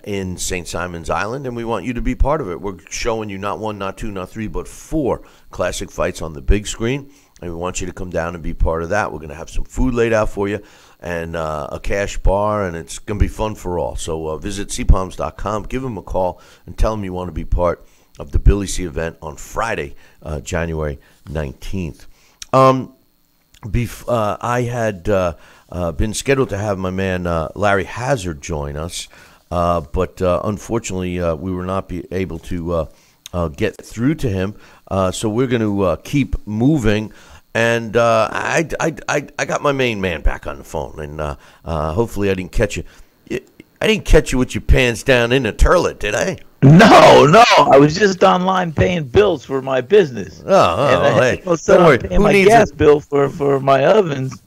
in St. Simon's Island, and we want you to be part of it. We're showing you not 1, not 2, not 3, but 4 classic fights on the big screen, and we want you to come down and be part of that. We're going to have some food laid out for you and a cash bar, and it's going to be fun for all. So visit cpalms.com, give them a call, and tell them you want to be part of the Billy C event on Friday, January 19th. I had been scheduled to have my man Larry Hazard join us, but unfortunately we were not able to get through to him. So we're going to keep moving, and I got my main man back on the phone, and hopefully I didn't catch you. I didn't catch you with your pants down in the toilet, did I? No, I was just online paying bills for my business. Hey, don't worry. Paying my gas bill for my ovens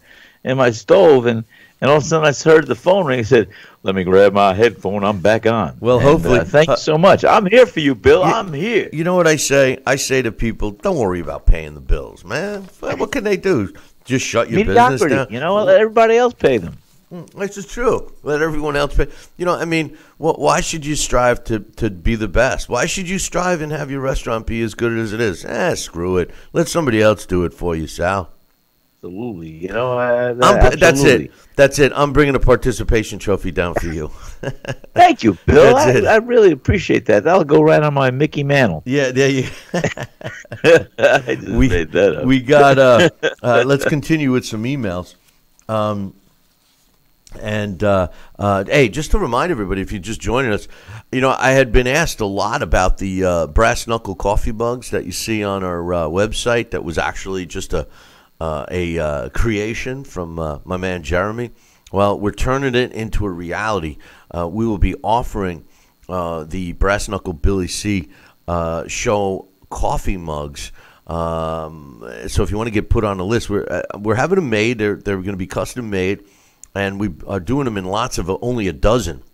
and my stove, and all of a sudden I heard the phone ring. I said, "Let me grab my headphone. I'm back on." Well, hopefully. Thank you so much. I'm here for you, Bill. I'm here. You know what I say? I say to people, don't worry about paying the bills, man. What can they do? Just shut your business down. You know, let everybody else pay them. This is true. Let everyone else pay. You know, I mean, why should you strive to be the best? Why should you strive and have your restaurant be as good as it is? Screw it. Let somebody else do it for you, Sal. Absolutely. You know, That's it. I'm bringing a participation trophy down for you. Thank you, Bill. I really appreciate that. That'll go right on my Mickey Mantle. Yeah, there you. I just made that up. We got. Let's continue with some emails. Hey, just to remind everybody, if you're just joining us, you know, I had been asked a lot about the brass knuckle coffee mugs that you see on our website. That was actually just a creation from my man Jeremy. Well, we're turning it into a reality. We will be offering the Brass Knuckle Billy C show coffee mugs. So if you want to get put on the list, we're having them made. They're going to be custom made, and we are doing them in lots of only a dozen.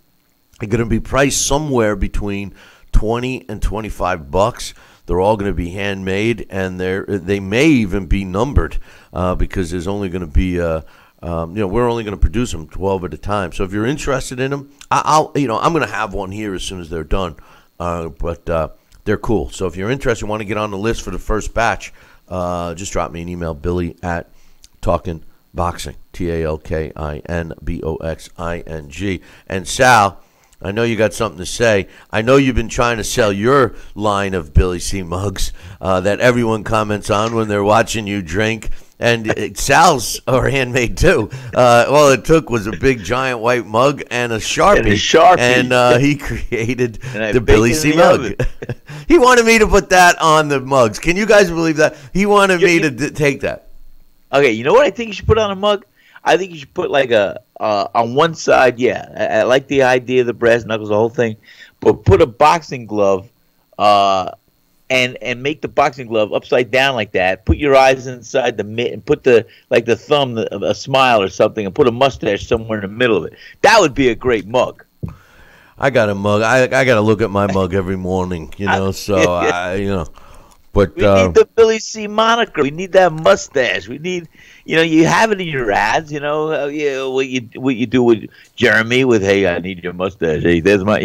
They're going to be priced somewhere between $20 and $25. They're all going to be handmade, and they may even be numbered because there's only going to be we're only going to produce them 12 at a time. So if you're interested in them, I'm going to have one here as soon as they're done. But they're cool. So if you're interested, want to get on the list for the first batch, just drop me an email, Billy@TalkinBoxing, TalkinBoxing. And Sal, I know you got something to say. I know you've been trying to sell your line of Billy C. mugs that everyone comments on when they're watching you drink. And Sal's are handmade too. All it took was a big giant white mug and a Sharpie. And he created the Billy C. mug. He wanted me to put that on the mugs. Can you guys believe that? He wanted me to take that. Okay, you know what I think you should put on a mug? I think you should put like on one side, I like the idea of the brass knuckles, the whole thing, but put a boxing glove and make the boxing glove upside down like that. Put your eyes inside the mitt and put the thumb, a smile or something, and put a mustache somewhere in the middle of it. That would be a great mug. I got a mug. I got to look at my mug every morning, so But we need the Billy C. moniker. We need that mustache. We need, you have it in your ads. What you do with Jeremy with, hey, I need your mustache. Hey, there's my,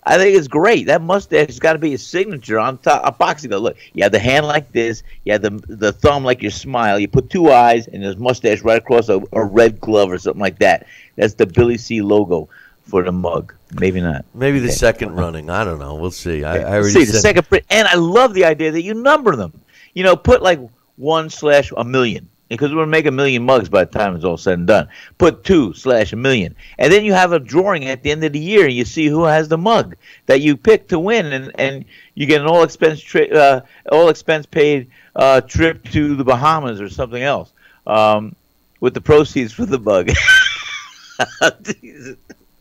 I think it's great. That mustache has got to be a signature on top. A boxing glove. Look, you have the hand like this. You have the thumb like your smile. You put two eyes and there's mustache right across a red glove or something like that. That's the Billy C. logo for the mug. Maybe not. Maybe the second running. I don't know. We'll see. I already see the second print, and I love the idea that you number them. Put like 1/1,000,000, because we're gonna make 1,000,000 mugs by the time it's all said and done. Put 2/1,000,000, and then you have a drawing at the end of the year, and you see who has the mug that you pick to win, and you get an all expense paid trip to the Bahamas or something else with the proceeds for the mug.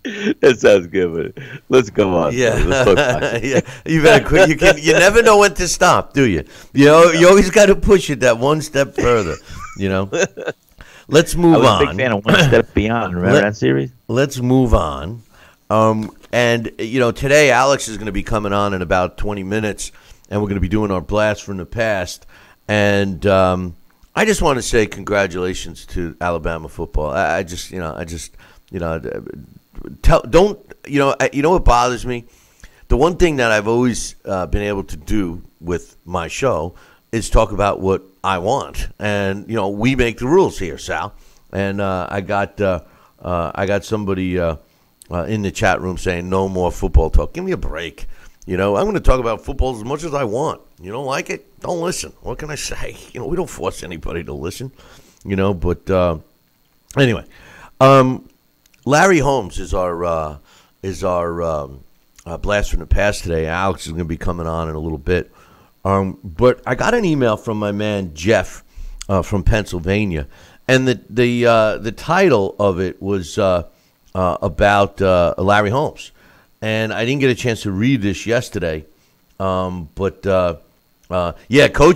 That sounds good, but let's go on. Yeah, You better quit. You never know when to stop, do you? You always got to push it that one step further. Let's move on. I was a big fan of One Step Beyond. Remember that series? Let's move on. And today Alex is going to be coming on in about 20 minutes, and we're going to be doing our blast from the past. And I just want to say congratulations to Alabama football. What bothers me? The one thing that I've always been able to do with my show is talk about what I want, and we make the rules here, Sal. And I got somebody in the chat room saying no more football talk. Give me a break. I'm going to talk about football as much as I want. You don't like it? Don't listen. What can I say? We don't force anybody to listen. But anyway. Larry Holmes is our blast from the past today. Alex is going to be coming on in a little bit. But I got an email from my man Jeff from Pennsylvania, and the title of it was about Larry Holmes. And I didn't get a chance to read this yesterday, Coach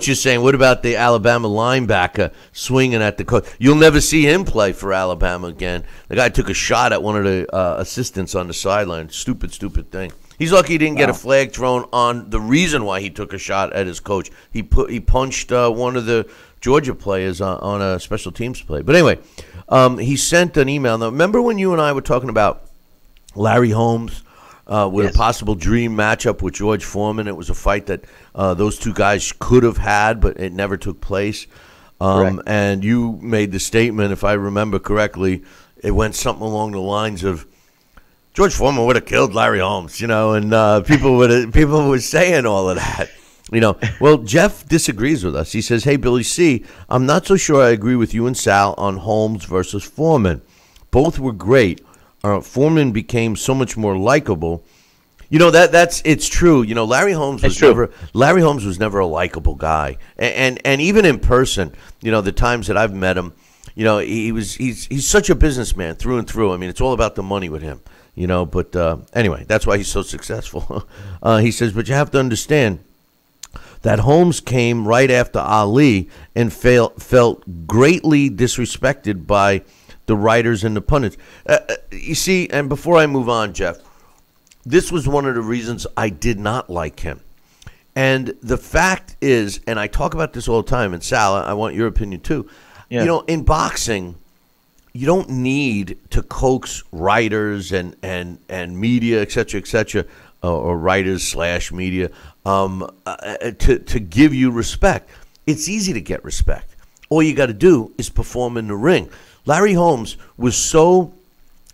is saying, what about the Alabama linebacker swinging at the coach? You'll never see him play for Alabama again. The guy took a shot at one of the assistants on the sideline. Stupid thing. He's lucky he didn't get a flag thrown on the reason why he took a shot at his coach. He punched one of the Georgia players on a special teams play. But anyway, he sent an email. Now, remember when you and I were talking about Larry Holmes? With a possible dream matchup with George Foreman. It was a fight that those two guys could have had, but it never took place. And you made the statement, if I remember correctly, it went something along the lines of George Foreman would have killed Larry Holmes, and people were saying all of that. Well, Jeff disagrees with us. He says, hey, Billy C., I'm not so sure I agree with you and Sal on Holmes versus Foreman. Both were great. Foreman became so much more likable. It's true. Larry Holmes was never a likable guy, and even in person, the times that I've met him, he's such a businessman through and through. I mean, it's all about the money with him, But anyway, that's why he's so successful. He says, but you have to understand that Holmes came right after Ali and felt greatly disrespected by the writers and the pundits. You see, and before I move on, Jeff, this was one of the reasons I did not like him. And the fact is, and I talk about this all the time, and Sal, I want your opinion too. Yeah. In boxing, you don't need to coax writers and media, et cetera, or writers / media to give you respect. It's easy to get respect. All you got to do is perform in the ring. Larry Holmes was so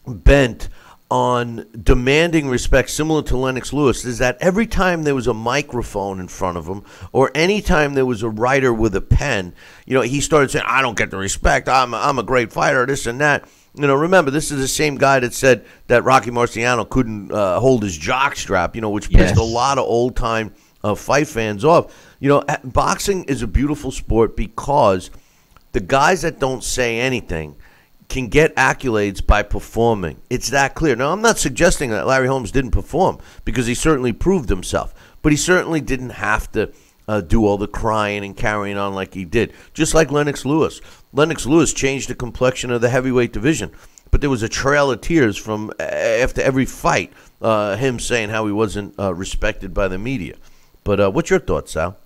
bent on demanding respect, similar to Lennox Lewis, is that every time there was a microphone in front of him, or any time there was a writer with a pen, he started saying, "I don't get the respect. I'm a great fighter, this and that." Remember, this is the same guy that said that Rocky Marciano couldn't hold his jock strap, which pissed a lot of old-time fight fans off. Boxing is a beautiful sport because the guys that don't say anything can get accolades by performing. It's that clear. Now, I'm not suggesting that Larry Holmes didn't perform, because he certainly proved himself, but he certainly didn't have to do all the crying and carrying on like he did. Just like Lennox Lewis. Lennox Lewis changed the complexion of the heavyweight division, but there was a trail of tears from after every fight, him saying how he wasn't respected by the media. But what's your thoughts, Sal?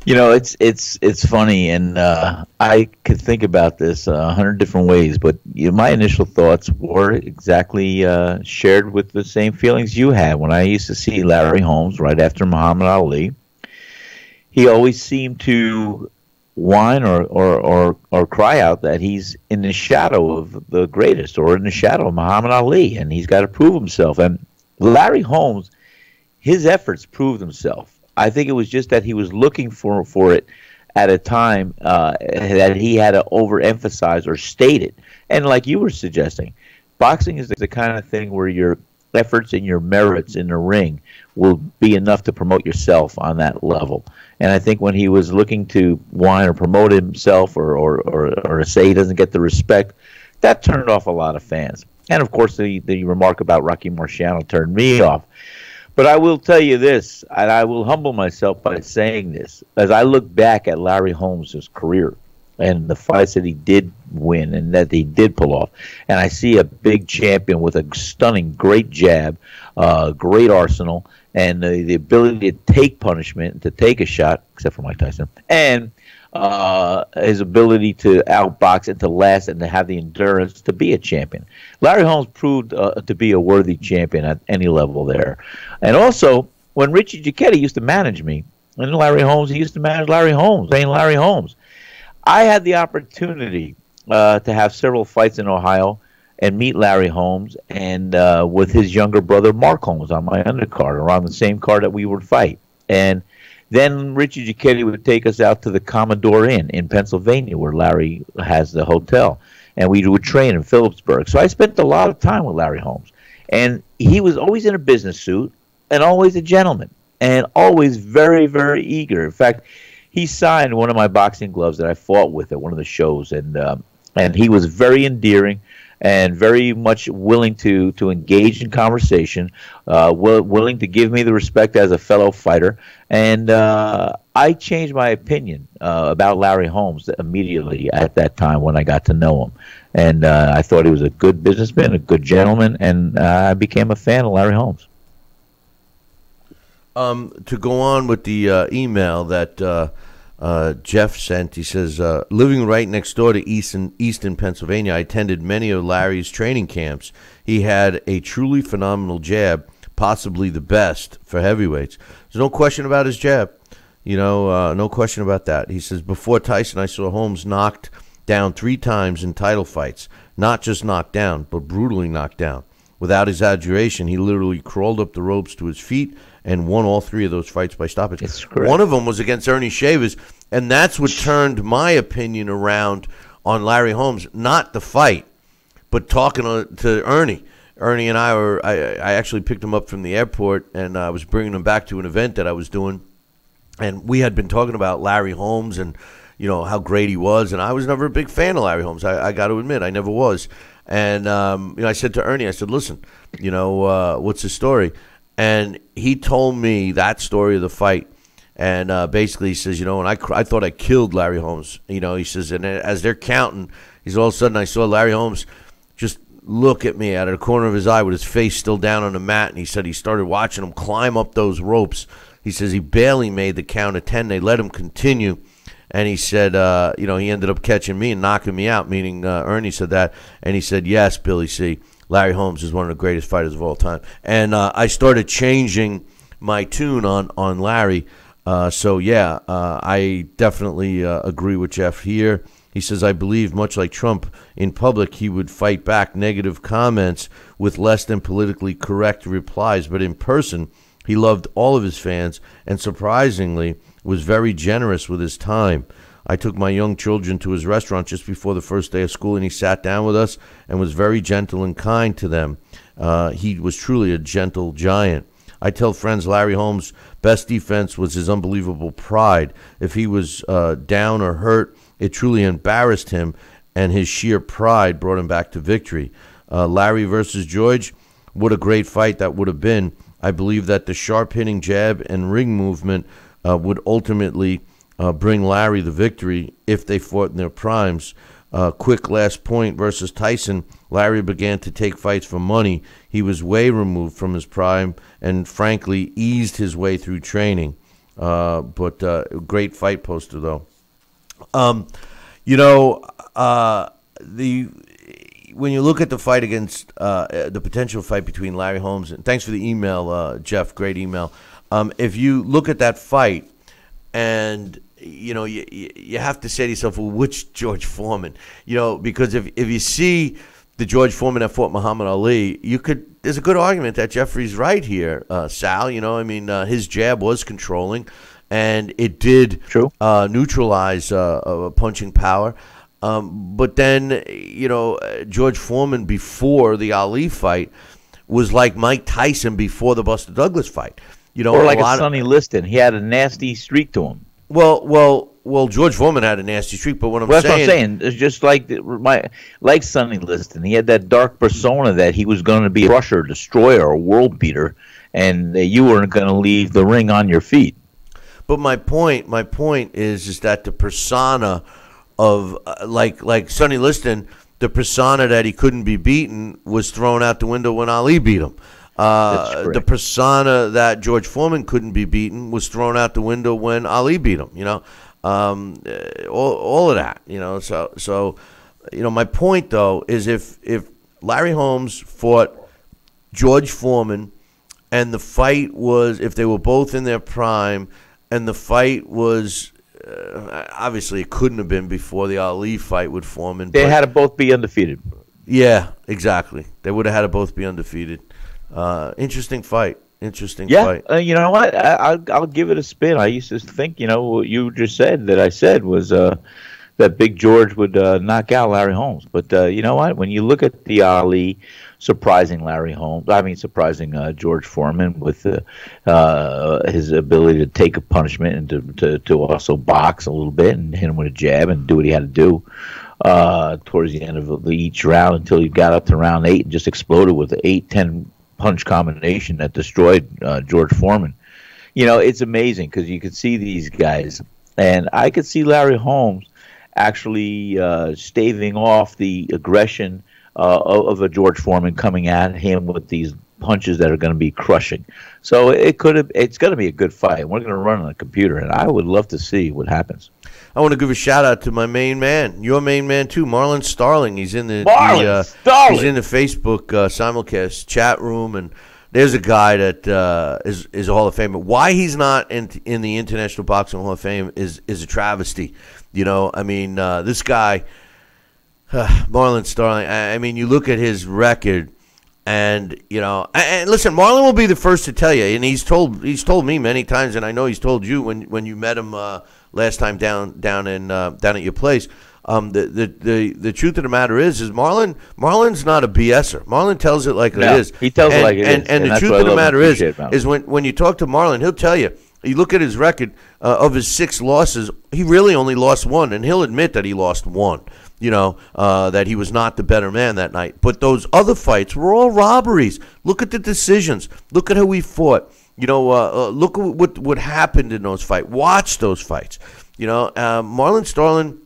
It's funny, and I could think about this 100 different ways, but my initial thoughts were exactly shared with the same feelings you had when I used to see Larry Holmes right after Muhammad Ali. He always seemed to whine or cry out that he's in the shadow of the greatest, or in the shadow of Muhammad Ali, and he's got to prove himself. And Larry Holmes, his efforts proved himself. I think it was just that he was looking for it at a time that he had to overemphasize or state it. And like you were suggesting, boxing is the kind of thing where your efforts and your merits in the ring will be enough to promote yourself on that level. And I think when he was looking to whine or promote himself or say he doesn't get the respect, that turned off a lot of fans. And, of course, the remark about Rocky Marciano turned me off. But I will tell you this, and I will humble myself by saying this, as I look back at Larry Holmes' career and the fights that he did win and that he did pull off, and I see a big champion with a stunning, great jab, great arsenal, and the ability to take punishment, to take a shot, except for Mike Tyson, and his ability to outbox and to last and to have the endurance to be a champion. Larry Holmes proved to be a worthy champion at any level there. And also, when Richie Giacchetti used to manage me, and Larry Holmes, he used to manage Larry Holmes, saying Larry Holmes. I had the opportunity to have several fights in Ohio and meet Larry Holmes and with his younger brother Mark Holmes on my undercard, around the same card that we would fight. And then Richie Giacchetti would take us out to the Commodore Inn in Pennsylvania, where Larry has the hotel, and we would train in Phillipsburg. So I spent a lot of time with Larry Holmes, and he was always in a business suit and always a gentleman and always very, very eager. In fact, he signed one of my boxing gloves that I fought with at one of the shows, and he was very endearing and very much willing to engage in conversation, willing to give me the respect as a fellow fighter. And I changed my opinion about Larry Holmes immediately at that time when I got to know him. And I thought he was a good businessman, a good gentleman, and I became a fan of Larry Holmes. To go on with the email that Jeff sent, he says, living right next door to Easton, Pennsylvania, I attended many of Larry's training camps. He had a truly phenomenal jab, possibly the best for heavyweights. There's no question about his jab. No question about that. He says, before Tyson, I saw Holmes knocked down 3 times in title fights. Not just knocked down, but brutally knocked down. Without exaggeration, he literally crawled up the ropes to his feet and won all 3 of those fights by stoppage. One of them was against Ernie Shavers, and that's what turned my opinion around on Larry Holmes. Not the fight, but talking to Ernie. Ernie and I actually picked him up from the airport, and I was bringing him back to an event that I was doing, and we had been talking about Larry Holmes and how great he was, and I was never a big fan of Larry Holmes. I got to admit, I never was. And I said to Ernie, I said, listen, what's the story? And he told me that story of the fight. And basically he says, and I thought I killed Larry Holmes. He says, and as they're counting, he's all of a sudden I saw Larry Holmes just look at me out of the corner of his eye with his face still down on the mat. And he said he started watching him climb up those ropes. He says he barely made the count of 10. They let him continue. And he said, he ended up catching me and knocking me out, meaning Ernie said that. And he said, yes, Billy C., Larry Holmes is one of the greatest fighters of all time. And I started changing my tune on Larry. I definitely agree with Jeff here. He says, I believe, much like Trump, in public he would fight back negative comments with less than politically correct replies. But in person, he loved all of his fans and, surprisingly, was very generous with his time. I took my young children to his restaurant just before the first day of school, and he sat down with us and was very gentle and kind to them. He was truly a gentle giant. I tell friends Larry Holmes' best defense was his unbelievable pride. If he was down or hurt, it truly embarrassed him, and his sheer pride brought him back to victory. Larry versus George, what a great fight that would have been. I believe that the sharp-hitting jab and ring movement would ultimately bring Larry the victory if they fought in their primes. Quick last point versus Tyson. Larry began to take fights for money. He was way removed from his prime and, frankly, eased his way through training. Great fight poster, though. When you look at the fight against the potential fight between Larry Holmes, and thanks for the email, Jeff, great email. If you look at that fight, and you have to say to yourself, well, which George Foreman? Because if you see the George Foreman that fought Muhammad Ali, there's a good argument that Jeffrey's right here, Sal. His jab was controlling, and it did neutralize punching power. But then, George Foreman before the Ali fight was like Mike Tyson before the Buster Douglas fight. Or like a Sonny Liston. He had a nasty streak to him. Well, George Foreman had a nasty streak, but what I'm saying, it's just like Sonny Liston. He had that dark persona that he was going to be a crusher, destroyer, or world beater, and you weren't going to leave the ring on your feet. But my point is that the persona of like Sonny Liston, the persona that he couldn't be beaten was thrown out the window when Ali beat him. The persona that George Foreman couldn't be beaten was thrown out the window when Ali beat him. All of that. So my point though is if Larry Holmes fought George Foreman, and the fight was, if they were both in their prime, and the fight was obviously it couldn't have been before the Ali fight with Foreman. They had to both be undefeated. Yeah, exactly. They would have had to both be undefeated. Interesting fight. Fight. You know what? I'll give it a spin. I used to think, what you just said that I said was that Big George would knock out Larry Holmes. But you know what? When you look at the Ali surprising George Foreman with his ability to take a punishment and to also box a little bit and hit him with a jab and do what he had to do towards the end of each round until he got up to round 8 and just exploded with an 8-10 punch combination that destroyed George Foreman. It's amazing because you could see these guys, and I could see Larry Holmes actually staving off the aggression of a George Foreman coming at him with these punches that are going to be crushing. So it's going to be a good fight. We're going to run on a computer, and I would love to see what happens. I want to give a shout out to my main man, your main man too, Marlin Starling. He's in the he's in the Facebook simulcast chat room, and there's a guy that is a Hall of Famer. Why he's not in the International Boxing Hall of Fame is a travesty. This guy, Marlin Starling. You look at his record, and and listen, Marlin will be the first to tell you, and he's told me many times, and I know he's told you when you met him last time down at your place. The truth of the matter is Marlin's not a BSer. Marlin tells it like it is. He tells it like it is. And the truth of the matter is when you talk to Marlin, he'll tell you. You look at his record of his 6 losses, he really only lost 1, and he'll admit that he lost 1. That he was not the better man that night. But those other fights were all robberies. Look at the decisions. Look at how he fought. Look at what happened in those fights. Watch those fights. Marlin Starling,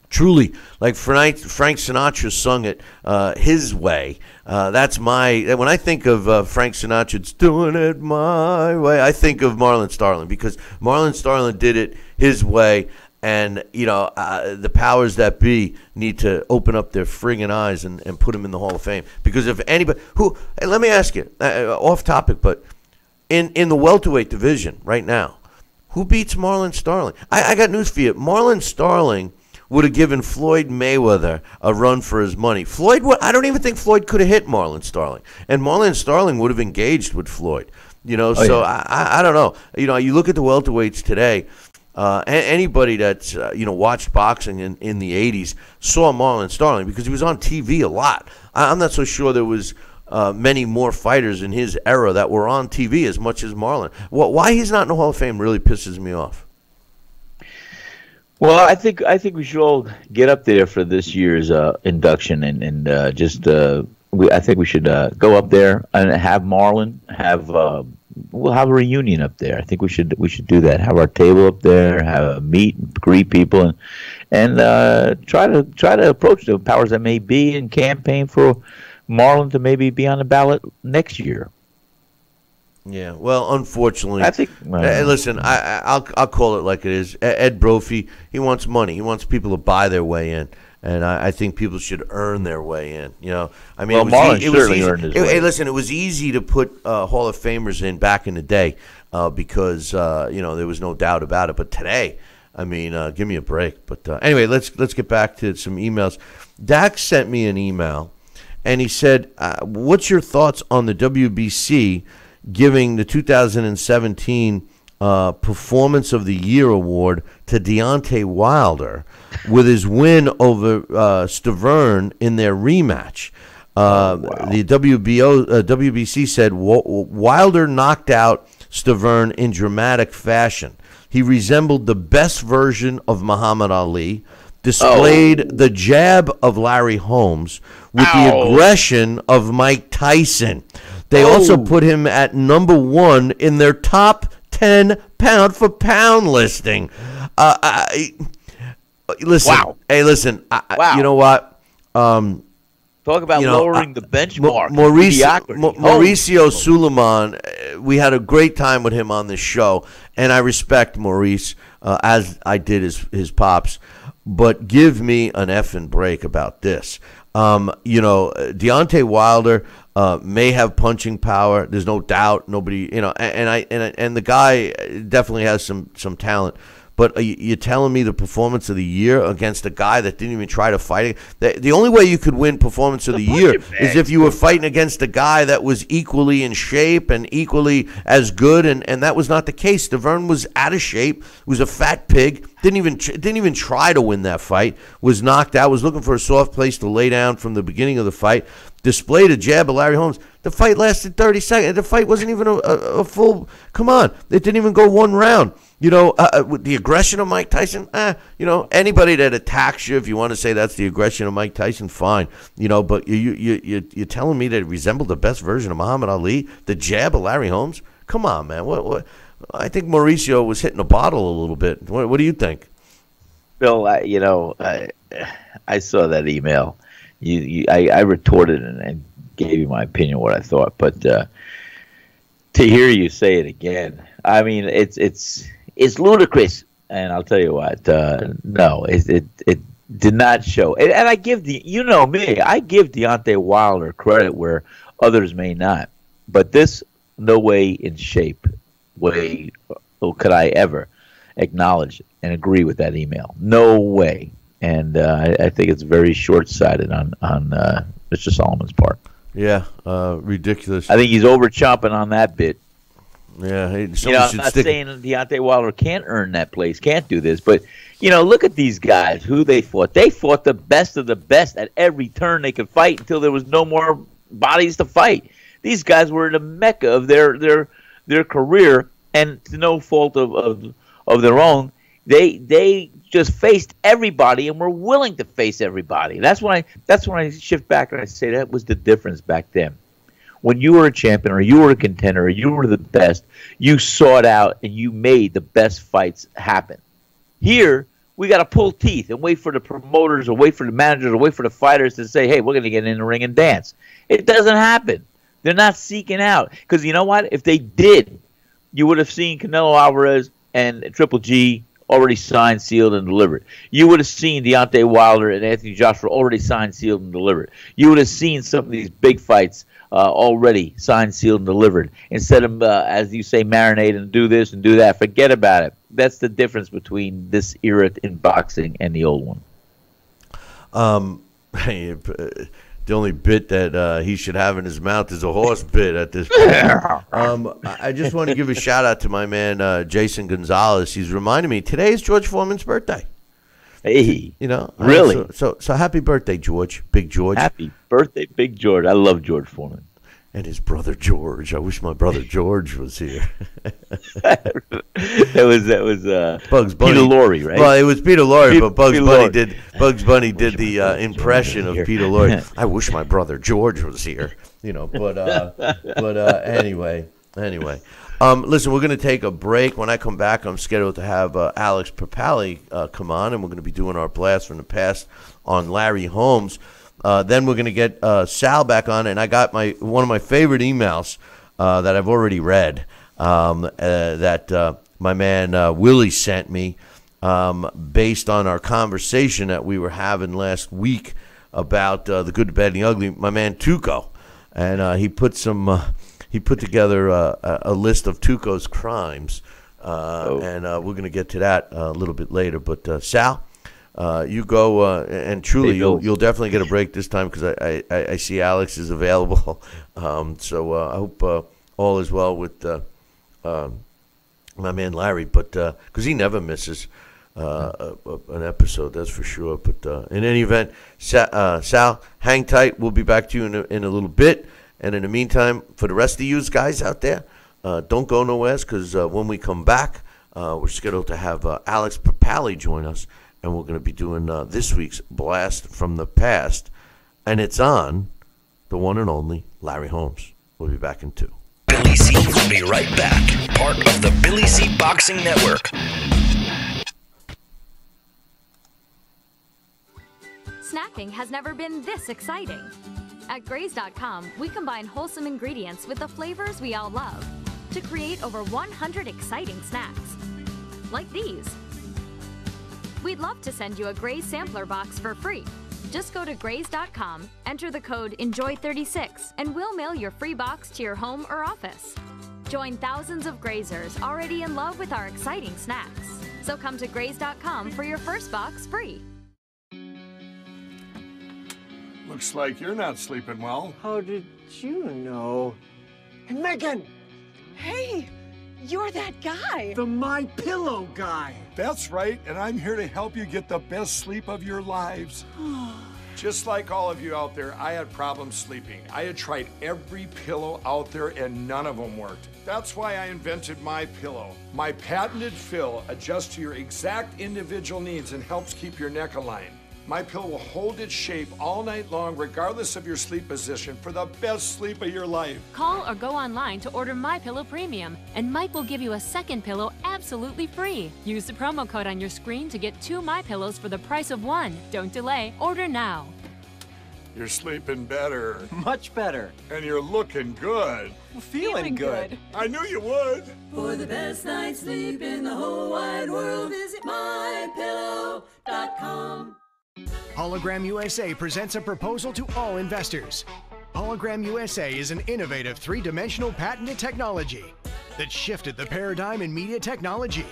truly, like Frank Sinatra sung it his way. When I think of Frank Sinatra's doing it my way, I think of Marlin Starling, because Marlin Starling did it his way, And, the powers that be need to open up their friggin' eyes and put him in the Hall of Fame. Because if anybody hey, let me ask you, off topic, but in the welterweight division right now, who beats Marlin Starling? I got news for you. Marlin Starling would have given Floyd Mayweather a run for his money. I don't even think Floyd could have hit Marlin Starling. And Marlin Starling would have engaged with Floyd. I don't know. You look at the welterweights today. Anybody that's watched boxing in the 80s saw Marlon Starling because he was on TV a lot. I'm not so sure there was many more fighters in his era that were on TV as much as Marlon. Why he's not in the Hall of Fame really pisses me off. Well, I think we should all get up there for this year's induction and I think we should go up there and have Marlon we'll have a reunion up there. I think we should do that. Have our table up there, have a meet and greet people, and try to approach the powers that may be and campaign for Marlon to maybe be on the ballot next year. Yeah, well, unfortunately, I think. Listen, I'll call it like it is. Ed Brophy, he wants money. He wants people to buy their way in. And I think people should earn their way in. I mean, Marlon certainly earned his way. Hey, listen, it was easy to put Hall of Famers in back in the day because there was no doubt about it. But today, I mean, give me a break. But anyway, let's get back to some emails. Dax sent me an email, and he said, "What's your thoughts on the WBC giving the 2017 Performance of the Year award to Deontay Wilder with his win over Stavern in their rematch?" The WBC said Wilder knocked out Stavern in dramatic fashion. He resembled the best version of Muhammad Ali, displayed the jab of Larry Holmes with the aggression of Mike Tyson. They also put him at number 1 in their top 10 pound-for-pound listing. Listen, hey, listen. You know what? Talk about lowering the benchmark. Mauricio Suleiman, we had a great time with him on this show, and I respect Maurice as I did his pops. But give me an effing break about this. Deontay Wilder may have punching power. There's no doubt. Nobody, and the guy definitely has some talent. But you're telling me the Performance of the Year against a guy that didn't even try to fight it? The only way you could win Performance of the Year is if you were fighting against a guy that was equally in shape and equally as good, and that was not the case. Stavern was out of shape, was a fat pig, didn't even try to win that fight, was knocked out, was looking for a soft place to lay down from the beginning of the fight, displayed a jab of Larry Holmes. The fight lasted 30 seconds. The fight wasn't even a full, come on, it didn't even go one round. With the aggression of Mike Tyson, anybody that attacks you, if you want to say that's the aggression of Mike Tyson, fine. But you're telling me that it resembled the best version of Muhammad Ali, the jab of Larry Holmes? Come on, man. What? I think Mauricio was hitting a bottle a little bit. What do you think? Bill, I saw that email. I retorted and gave you my opinion, what I thought. But to hear you say it again, I mean, it's ludicrous. And I'll tell you what, no, it did not show. And I give me, I give Deontay Wilder credit where others may not. But this, no way in shape, could I ever acknowledge and agree with that email. No way. And I think it's very short-sighted on Mr. Solomon's part. Yeah, ridiculous. I think he's over-chomping on that bit. Yeah, I'm not saying Deontay Wilder can't earn that place, can't do this, but look at these guys, who they fought. They fought the best of the best at every turn they could fight until there was no more bodies to fight. These guys were in the mecca of their career, and to no fault of their own, they just faced everybody and were willing to face everybody. That's when I shift back and I say that was the difference back then. When you were a champion or you were a contender or you were the best, you sought out and you made the best fights happen. Here, we got to pull teeth and wait for the promoters or wait for the managers or wait for the fighters to say, hey, we're going to get in the ring and dance. It doesn't happen. They're not seeking out. Because you know what? If they did, you would have seen Canelo Alvarez and Triple G already signed, sealed, and delivered. You would have seen Deontay Wilder and Anthony Joshua already signed, sealed, and delivered. You would have seen some of these big fights already signed, sealed, and delivered. Instead of, as you say, marinate and do this and do that, forget about it. That's the difference between this era in boxing and the old one. The only bit that he should have in his mouth is a horse bit at this point. I just want to give a shout out to my man Jason Gonzalez. He's reminding me today is George Foreman's birthday. Hey, you know, really? So happy birthday, George, Big George. Happy birthday, Big George. I love George Foreman. And his brother George. I wish my brother George was here. that was Bugs Bunny. Peter Lorre, right? Well, it was Peter Lorre, but Bugs Bunny Lorre. did the impression of Peter Lorre. I wish my brother George was here. You know, but anyway. Listen, we're going to take a break. When I come back, I'm scheduled to have Alex Papali come on, and we're going to be doing our blast from the past on Larry Holmes. Then we're going to get Sal back on, and I got one of my favorite emails that I've already read that my man Willie sent me based on our conversation that we were having last week about the good, the bad, and the ugly. My man Tuco, and he put together a list of Tuco's crimes, and we're going to get to that a little bit later. But Sal. You go, and truly, you'll definitely get a break this time because I see Alex is available. So I hope all is well with my man Larry, but because he never misses an episode, that's for sure. But in any event, Sal, hang tight. We'll be back to you in a little bit. And in the meantime, for the rest of you guys out there, don't go nowhere because when we come back, we're scheduled to have Alex Papali join us. And we're going to be doing this week's Blast from the Past. And it's on the one and only Larry Holmes. We'll be back in 2. Billy C will be right back. Part of the Billy C Boxing Network. Snacking has never been this exciting. At Graze.com, we combine wholesome ingredients with the flavors we all love to create over 100 exciting snacks. Like these. We'd love to send you a Graze sampler box for free. Just go to Graze.com, enter the code ENJOY36, and we'll mail your free box to your home or office. Join thousands of Grazers already in love with our exciting snacks. So come to Graze.com for your first box free. Looks like you're not sleeping well. How did you know? And Megan! Hey! You're that guy. The My Pillow guy. That's right, and I'm here to help you get the best sleep of your lives. Just like all of you out there, I had problems sleeping. I had tried every pillow out there and none of them worked. That's why I invented My Pillow. My patented fill adjusts to your exact individual needs and helps keep your neck aligned. My Pillow will hold its shape all night long, regardless of your sleep position, for the best sleep of your life. Call or go online to order My Pillow Premium, and Mike will give you a second pillow absolutely free. Use the promo code on your screen to get 2 My Pillows for the price of 1. Don't delay. Order now. You're sleeping better. Much better. And you're looking good. Feeling good. I knew you would. For the best night's sleep in the whole wide world, visit mypillow.com. Hologram USA presents a proposal to all investors. Hologram USA is an innovative 3-dimensional patented technology that shifted the paradigm in media technology.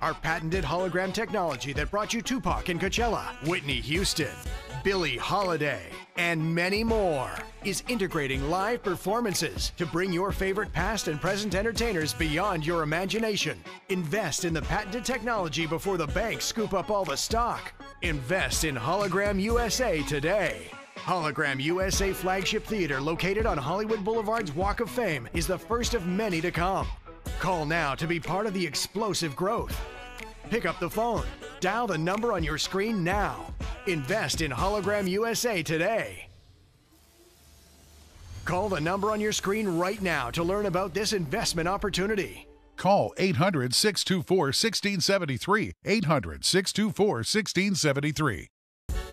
Our patented hologram technology that brought you Tupac and Coachella, Whitney Houston, Billie Holiday, and many more is integrating live performances to bring your favorite past and present entertainers beyond your imagination. Invest in the patented technology before the banks scoop up all the stock. Invest in Hologram USA today. Hologram USA Flagship Theater, located on Hollywood Boulevard's Walk of Fame, is the first of many to come. Call now to be part of the explosive growth. Pick up the phone. Dial the number on your screen now. Invest in Hologram USA today. Call the number on your screen right now to learn about this investment opportunity. Call 800-624-1673. 800-624-1673.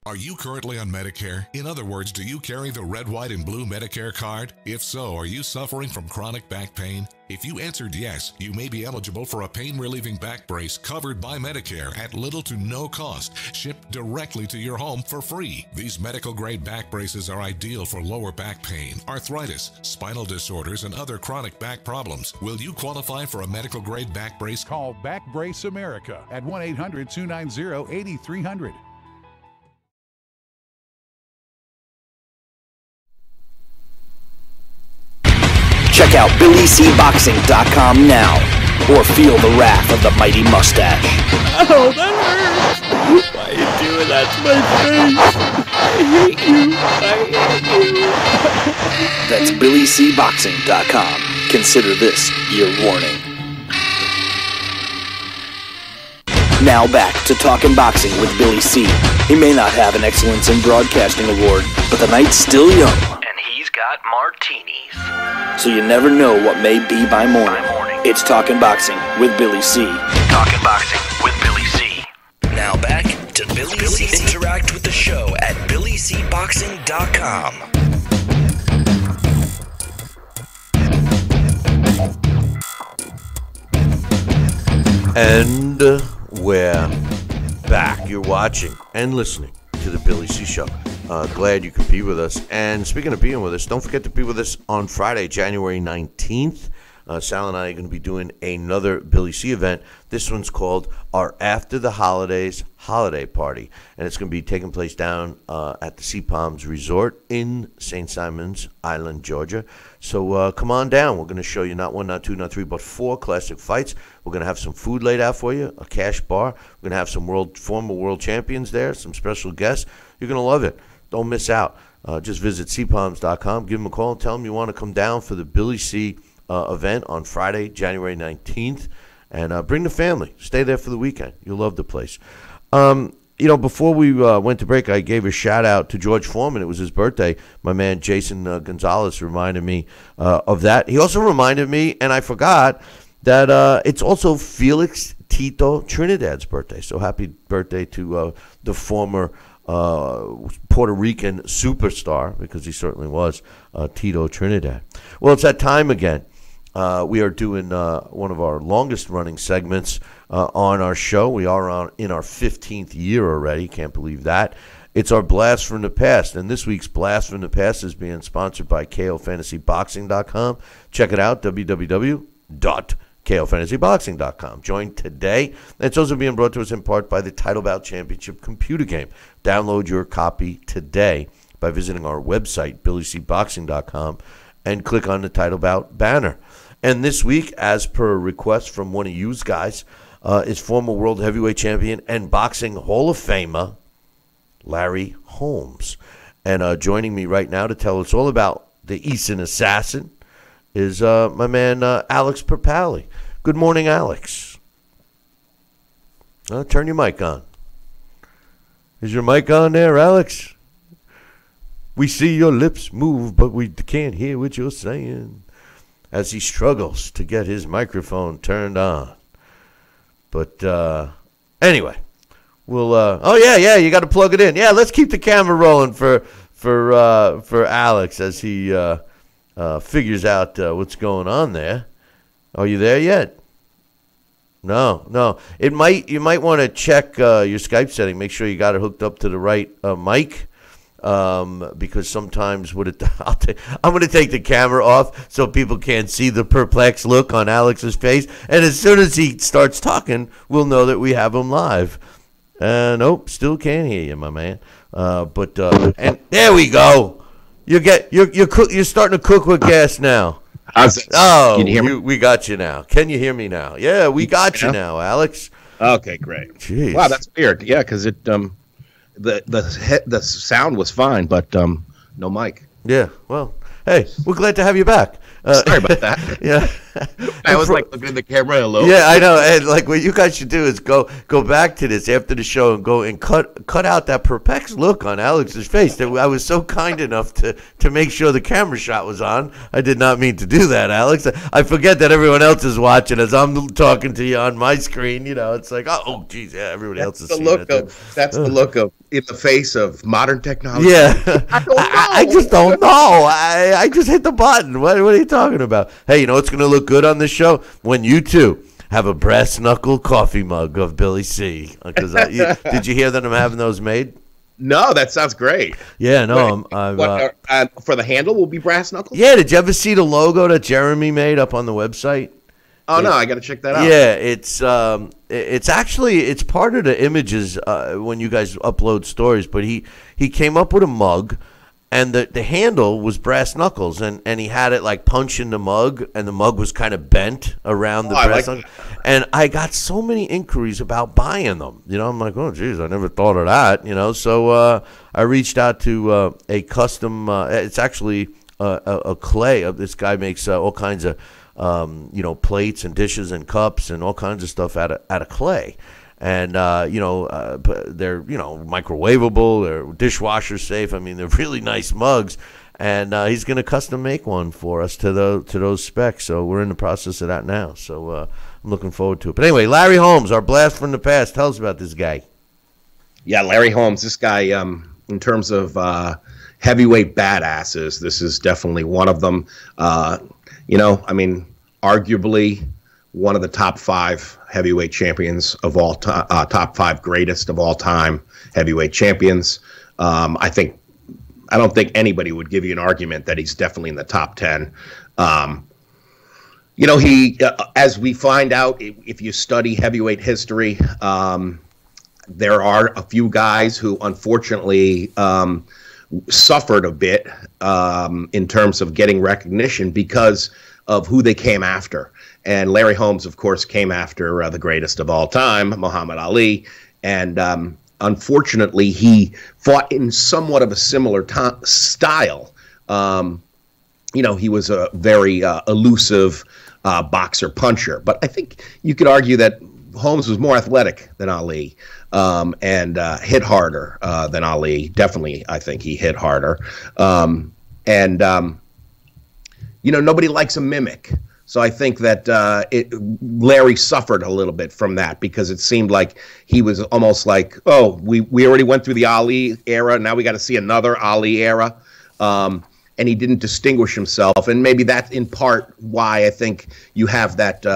Are you currently on Medicare? In other words, do you carry the red, white, and blue Medicare card? If so, are you suffering from chronic back pain? If you answered yes, you may be eligible for a pain-relieving back brace covered by Medicare at little to no cost, shipped directly to your home for free. These medical-grade back braces are ideal for lower back pain, arthritis, spinal disorders, and other chronic back problems. Will you qualify for a medical-grade back brace? Call Back Brace America at 1-800-290-8300. Check out BillyCBoxing.com now, or feel the wrath of the mighty mustache. Oh, that hurts! Why are you doing that to my face? I hate you! That's BillyCBoxing.com. Consider this your warning. Now back to Talkin' Boxing with Billy C. He may not have an Excellence in Broadcasting award, but the night's still young. And he's got martinis. So you never know what may be by morning. It's Talkin' Boxing with Billy C. Talkin' Boxing with Billy C. Now back to Billy C. Interact with the show at BillyCBoxing.com. And we're back. You're watching and listening to the Billy C. Show. Glad you could be with us. And speaking of being with us, don't forget to be with us on Friday, January 19th. Sal and I are going to be doing another Billy C. event. This one's called our After the Holidays Holiday Party. And it's going to be taking place down at the Sea Palms Resort in St. Simons Island, Georgia. So come on down. We're going to show you not one, not two, not three, but 4 classic fights. We're going to have some food laid out for you, a cash bar. We're going to have some former world champions there, some special guests. You're going to love it. Don't miss out. Just visit cpalms.com. Give them a call and tell them you want to come down for the Billy C. Event on Friday, January 19th. And bring the family. Stay there for the weekend. You'll love the place. Before we went to break, I gave a shout-out to George Foreman. It was his birthday. My man Jason Gonzalez reminded me of that. He also reminded me, and I forgot, that it's also Felix Tito Trinidad's birthday. So happy birthday to the former Puerto Rican superstar, because he certainly was, Tito Trinidad. Well, it's that time again. We are doing one of our longest running segments on our show. We are in our 15th year already. Can't believe that. It's our Blast from the Past, and this week's Blast from the Past is being sponsored by KOFantasyBoxing.com. Check it out, www.KOFantasyBoxing.com. Join today. It's also being brought to us in part by the Title Bout Championship computer game. Download your copy today by visiting our website, BillyCBoxing.com, and click on the Title Bout banner. And this week, as per request from one of you guys, is former World Heavyweight Champion and Boxing Hall of Famer Larry Holmes. And joining me right now to tell us all about the Eastern Assassin is my man Alex Perpali. Good morning, Alex. Turn your mic on. Is your mic on there, Alex? We see your lips move, but we can't hear what you're saying. As he struggles to get his microphone turned on. But anyway, we'll. You got to plug it in. Yeah, let's keep the camera rolling for Alex as he figures out what's going on there. Are you there yet? No. You might want to check your Skype setting. Make sure you got it hooked up to the right mic. Because sometimes I'm going to take the camera off so people can't see the perplexed look on Alex's face. And as soon as he starts talking, we'll know that we have him live. Nope, still can't hear you, my man. And there we go. You're starting to cook with gas now. Oh, can you hear me? We got you now. Can you hear me now? Yeah, we got you now, Alex. Okay, great. Jeez. Wow, that's weird. Yeah, because it the sound was fine, but no mic. Yeah, well, hey, we're glad to have you back. Sorry about that. Yeah. I was like looking at the camera a little. Yeah, I know. And like what you guys should do is go back to this after the show and go and cut out that perplexed look on Alex's face. That I was so kind enough to make sure the camera shot was on. I did not mean to do that, Alex. I forget that everyone else is watching as I'm talking to you on my screen. You know, it's like, oh geez, yeah, everybody else is seeing it. That's the look of in the face of modern technology. Yeah, I just don't know. I just hit the button. What are you talking about? Hey, you know what's going to look good on this show? When you two have a brass knuckle coffee mug of Billy C. Because did you hear that I'm having those made? No, that sounds great. Yeah, no. For the handle will be brass knuckles? Yeah, did you ever see the logo that Jeremy made up on the website? Oh, no, I got to check that out. Yeah, it's actually part of the images when you guys upload stories, but he came up with a mug, and the handle was brass knuckles, and he had it like punching the mug, and the mug was kind of bent around the brass knuckles. And I got so many inquiries about buying them. You know, I'm like, oh, geez, I never thought of that, you know. So I reached out to a custom, it's actually a clay. This guy makes all kinds of, plates and dishes and cups and all kinds of stuff out of clay. And, they're, microwavable, they're dishwasher safe. I mean, they're really nice mugs. And he's going to custom make one for us to those specs. So we're in the process of that now. So I'm looking forward to it. But anyway, Larry Holmes, our blast from the past. Tell us about this guy. Yeah, Larry Holmes, this guy, in terms of heavyweight badasses, this is definitely one of them. Arguably one of the top 5 heavyweight champions of all time, top 5 greatest of all time heavyweight champions. I don't think anybody would give you an argument that he's definitely in the top 10. He, as we find out, if you study heavyweight history, there are a few guys who unfortunately suffered a bit in terms of getting recognition because of who they came after. And Larry Holmes, of course, came after the greatest of all time, Muhammad Ali. And unfortunately, he fought in somewhat of a similar style. He was a very elusive boxer puncher. But I think you could argue that Holmes was more athletic than Ali and hit harder than Ali. Definitely, I think he hit harder. Nobody likes a mimic. So I think that Larry suffered a little bit from that because it seemed like he was almost like, oh, we already went through the Ali era. Now we got to see another Ali era. And he didn't distinguish himself. And maybe that's in part why I think you have that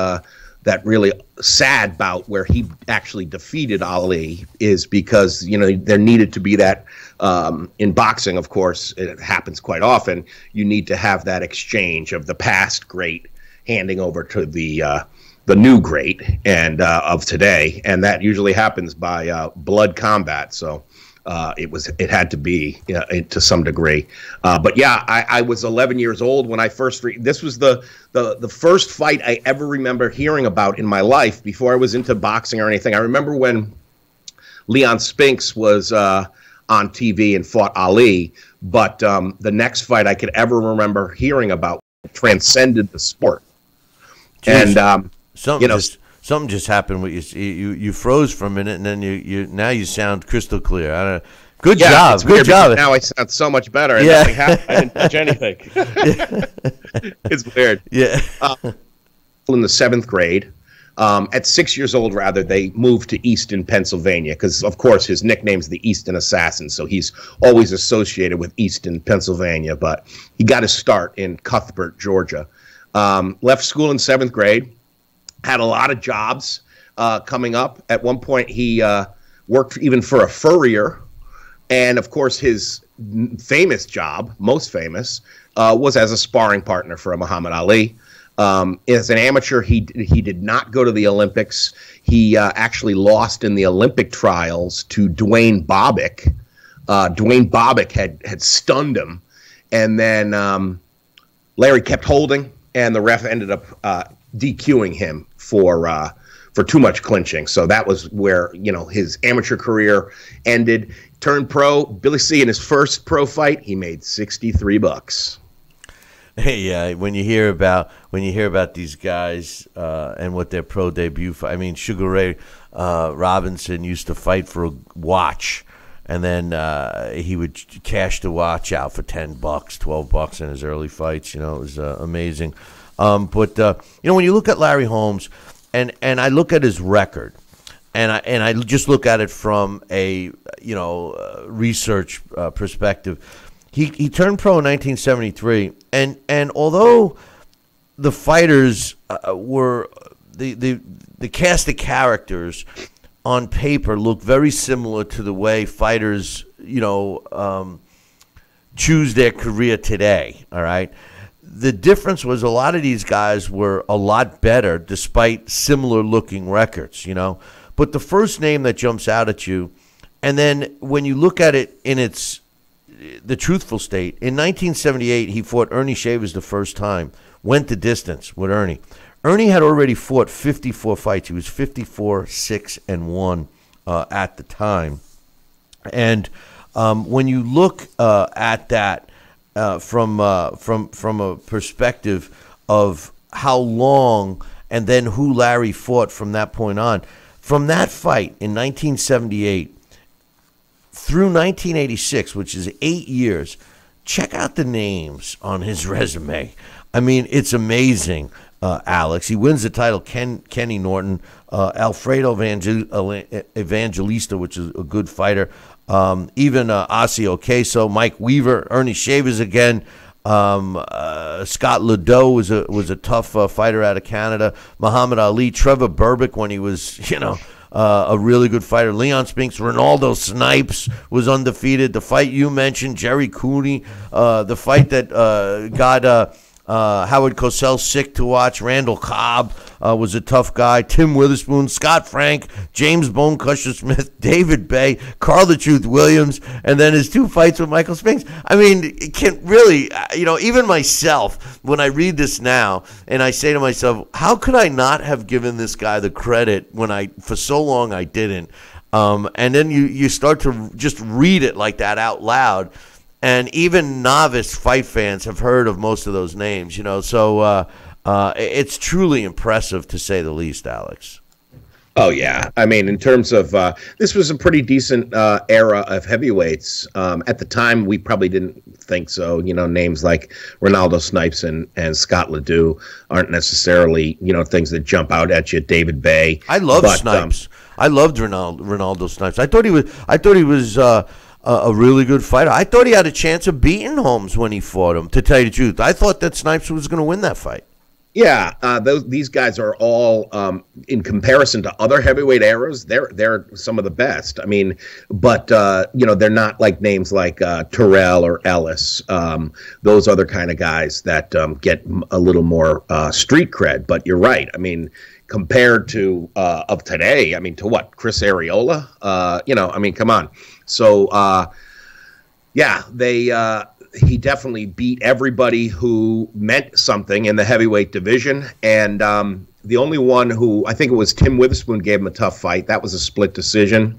really sad bout where he actually defeated Ali is because, there needed to be that in boxing, of course, it happens quite often. You need to have that exchange of the past great handing over to the new great and of today, and that usually happens by blood combat. So it had to be to some degree. But yeah, I was 11 years old when I first. This was the first fight I ever remember hearing about in my life before I was into boxing or anything. I remember when Leon Spinks was on TV and fought Ali, but the next fight I could ever remember hearing about transcended the sport. Jeez. And something just happened with you. You froze for a minute, and then now you sound crystal clear. I don't know. Good job. Good job. Now I sound so much better. And nothing happened. I didn't touch anything. It's weird. Yeah. In the 7th grade, at 6 years old, rather, they moved to Easton, Pennsylvania, because, of course, his nickname's the Easton Assassin, so he's always associated with Easton, Pennsylvania. But he got his start in Cuthbert, Georgia. Left school in 7th grade, had a lot of jobs coming up. At one point, he worked even for a furrier. And, of course, his famous job, most famous, was as a sparring partner for Muhammad Ali. As an amateur, he did not go to the Olympics. He actually lost in the Olympic trials to Dwayne Bobbick. Dwayne Bobbick had stunned him. And then Larry kept holding, and the ref ended up DQing him for too much clinching. So that was where his amateur career ended. Turned pro. Billy C. in his first pro fight, he made $63. Hey, when you hear about these guys and what their pro debut fight, I mean, Sugar Ray Robinson used to fight for a watch, and then he would cash the watch out for $10, $12 in his early fights. It was amazing. But when you look at Larry Holmes, and I look at his record, and I just look at it from a research perspective. He turned pro in 1973, and although the fighters were the cast of characters on paper look very similar to the way fighters choose their career today. All right, the difference was a lot of these guys were a lot better despite similar looking records. But the first name that jumps out at you, and then when you look at it in the truthful state, in 1978, he fought Ernie Shavers the first time, went the distance with Ernie. Ernie had already fought 54 fights. He was 54-6-1 at the time. And when you look at that from a perspective of how long and then who Larry fought from that point on, from that fight in 1978, through 1986, which is 8 years, check out the names on his resume. I mean, it's amazing, Alex. He wins the title, Kenny Norton, Alfredo Evangelista, which is a good fighter, even Ossie Queso, Mike Weaver, Ernie Shavers again, Scott Ledoux was a tough fighter out of Canada, Muhammad Ali, Trevor Berbick when he was, a really good fighter. Leon Spinks, Ronaldo Snipes was undefeated. The fight you mentioned, Jerry Cooney, the fight that got Howard Cosell sick to watch. Randall Cobb was a tough guy. Tim Witherspoon, Scott Frank, James Bone Crusher Smith, David Bay, Carl the Truth Williams, and then his 2 fights with Michael Spinks. I mean, it can't really, even myself, when I read this now, and I say to myself, how could I not have given this guy the credit when for so long I didn't? And then you start to just read it like that out loud. And even novice fight fans have heard of most of those names, So it's truly impressive, to say the least, Alex. Oh, yeah. I mean, in terms of this was a pretty decent era of heavyweights. At the time, we probably didn't think so. Names like Ronaldo Snipes and Scott Ledoux aren't necessarily, things that jump out at you. David Bay. I love Snipes. I loved Ronaldo Snipes. I thought he was a really good fighter. I thought he had a chance of beating Holmes when he fought him, to tell you the truth. I thought that Snipes was going to win that fight. Yeah, these guys are all, in comparison to other heavyweight eras, they're some of the best. I mean, but, they're not like names like Terrell or Ellis, those other kind of guys that get a little more street cred. But you're right. I mean, compared to of today, I mean, to what, Chris Areola? I mean, come on. So, he definitely beat everybody who meant something in the heavyweight division. And the only one who, I think it was Tim Witherspoon, gave him a tough fight. That was a split decision.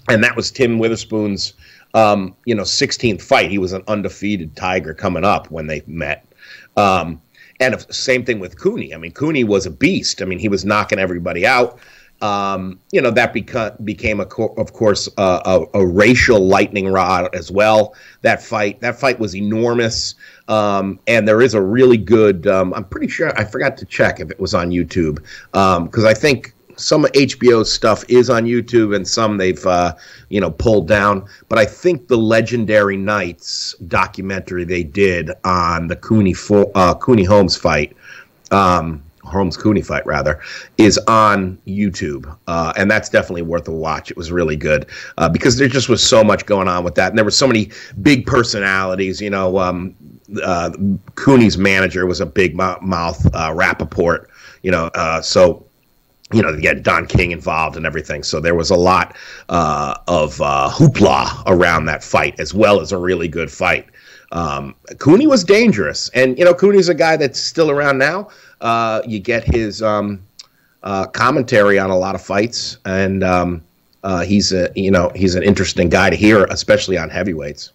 And that was Tim Witherspoon's, 16th fight. He was an undefeated Tiger coming up when they met. And same thing with Cooney. I mean, Cooney was a beast. I mean, he was knocking everybody out. That became, of course, a racial lightning rod as well. That fight was enormous. And there is a really good, I'm pretty sure, I forgot to check if it was on YouTube, because I think some of HBO's stuff is on YouTube and some they've, pulled down. But I think the Legendary Nights documentary they did on the Cooney-Holmes fight, Holmes-Cooney fight, rather, is on YouTube. And that's definitely worth a watch. It was really good because there just was so much going on with that. And there were so many big personalities. Cooney's manager was a big mouth, Rappaport, so, you had Don King involved and everything. So there was a lot of hoopla around that fight, as well as a really good fight. Cooney was dangerous. And, Cooney's a guy that's still around now. You get his commentary on a lot of fights, and he's an interesting guy to hear, especially on heavyweights.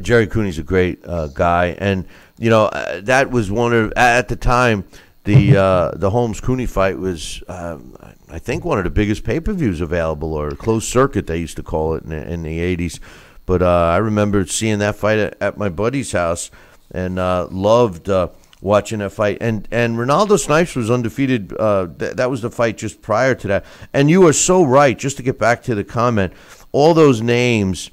Jerry Cooney's a great guy, and that was one of, at the time, the Holmes Cooney fight was, I think, one of the biggest pay-per-views available, or closed circuit they used to call it in the 80s. But I remember seeing that fight at my buddy's house, and loved watching that fight. And Ronaldo Snipes was undefeated. That was the fight just prior to that. And you are so right, just to get back to the comment, all those names,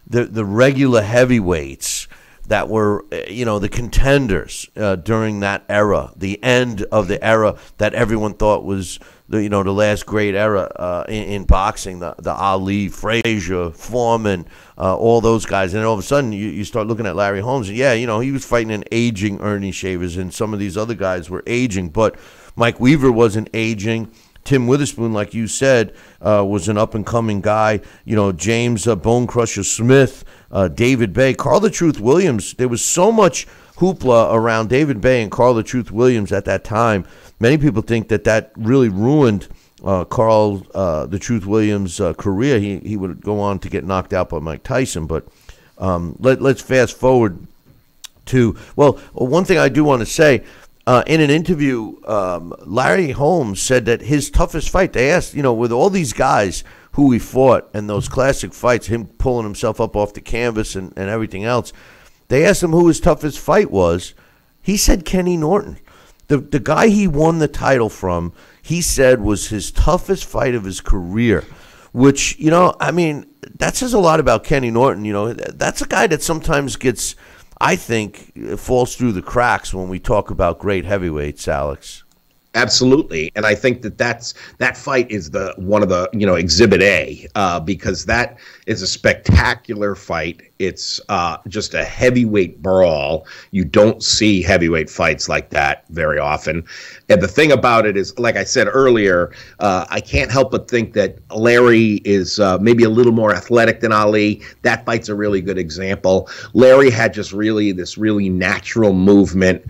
the regular heavyweights that were, the contenders during that era, the end of the era that everyone thought was the last great era in boxing, the Ali, Frazier, Foreman, all those guys. And then all of a sudden you start looking at Larry Holmes, and he was fighting an aging Ernie Shavers, and some of these other guys were aging, but Mike Weaver wasn't aging. Tim Witherspoon, like you said, was an up-and-coming guy. James Bone Crusher Smith, David Bay, Carl the Truth Williams. There was so much hoopla around David Bay and Carl the Truth Williams at that time. Many people think that really ruined Carl the Truth Williams' career. He would go on to get knocked out by Mike Tyson. But let's fast forward to, one thing I do want to say. In an interview, Larry Holmes said that his toughest fight, they asked, with all these guys who he fought and those classic fights, him pulling himself up off the canvas and everything else, they asked him who his toughest fight was. He said Kenny Norton. The guy he won the title from, he said was his toughest fight of his career, which, that says a lot about Kenny Norton. That's a guy that sometimes gets, I think, falls through the cracks when we talk about great heavyweights, Alex. Absolutely, and I think that fight is one of the Exhibit A, because that is a spectacular fight. It's just a heavyweight brawl. You don't see heavyweight fights like that very often. And the thing about it is, like I said earlier, I can't help but think that Larry is maybe a little more athletic than Ali. That fight's a really good example. Larry had just this really natural movement.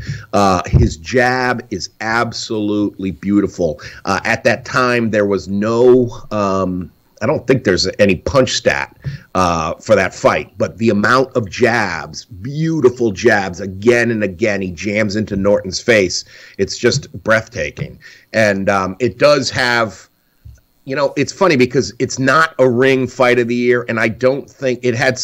His jab is absolutely beautiful. At that time, there was no, I don't think there's any punch stat for that fight, but the amount of jabs, beautiful jabs, again and again, he jams into Norton's face. It's just breathtaking. And it does have, it's funny because it's not a ring fight of the year, and I don't think it had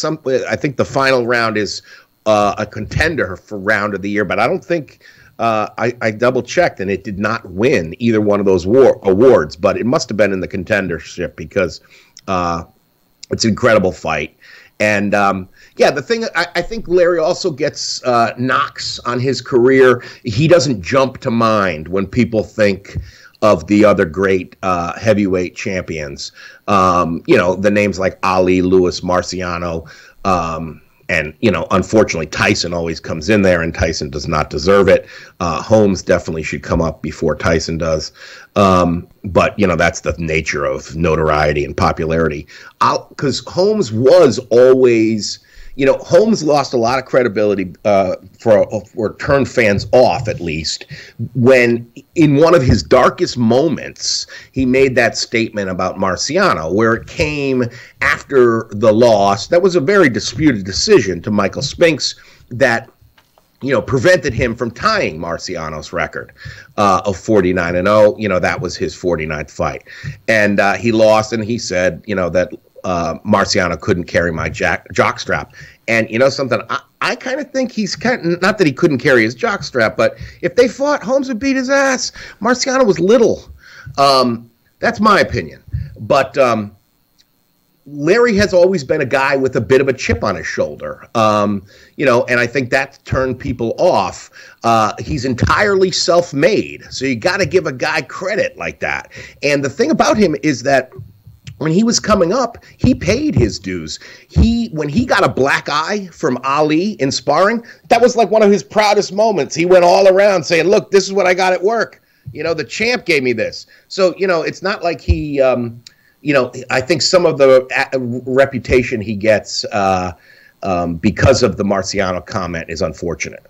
I think the final round is a contender for round of the year, but I don't think, I double-checked, and it did not win either one of those awards, but it must have been in the contendership because it's an incredible fight. And, the thing, I think Larry also gets knocks on his career. He doesn't jump to mind when people think of the other great heavyweight champions. The names like Ali, Lewis, Marciano, and, unfortunately, Tyson always comes in there, and Tyson does not deserve it. Holmes definitely should come up before Tyson does. But, that's the nature of notoriety and popularity. Because Holmes was always, Holmes lost a lot of credibility or turned fans off, at least, when in one of his darkest moments, he made that statement about Marciano, where it came after the loss. That was a very disputed decision to Michael Spinks that, prevented him from tying Marciano's record of 49-0. That was his 49th fight. And he lost, and he said, that Marciano couldn't carry my jockstrap. And something, I kind of think he's not that he couldn't carry his jockstrap, but if they fought, Holmes would beat his ass. Marciano was little. That's my opinion. But Larry has always been a guy with a bit of a chip on his shoulder, and I think that turned people off. He's entirely self-made, so you got to give a guy credit like that. And the thing about him is that when he was coming up, he paid his dues. When he got a black eye from Ali in sparring, that was like one of his proudest moments. He went all around saying, "Look, this is what I got at work. The champ gave me this." So, it's not like he, I think some of the reputation he gets because of the Marciano comment is unfortunate.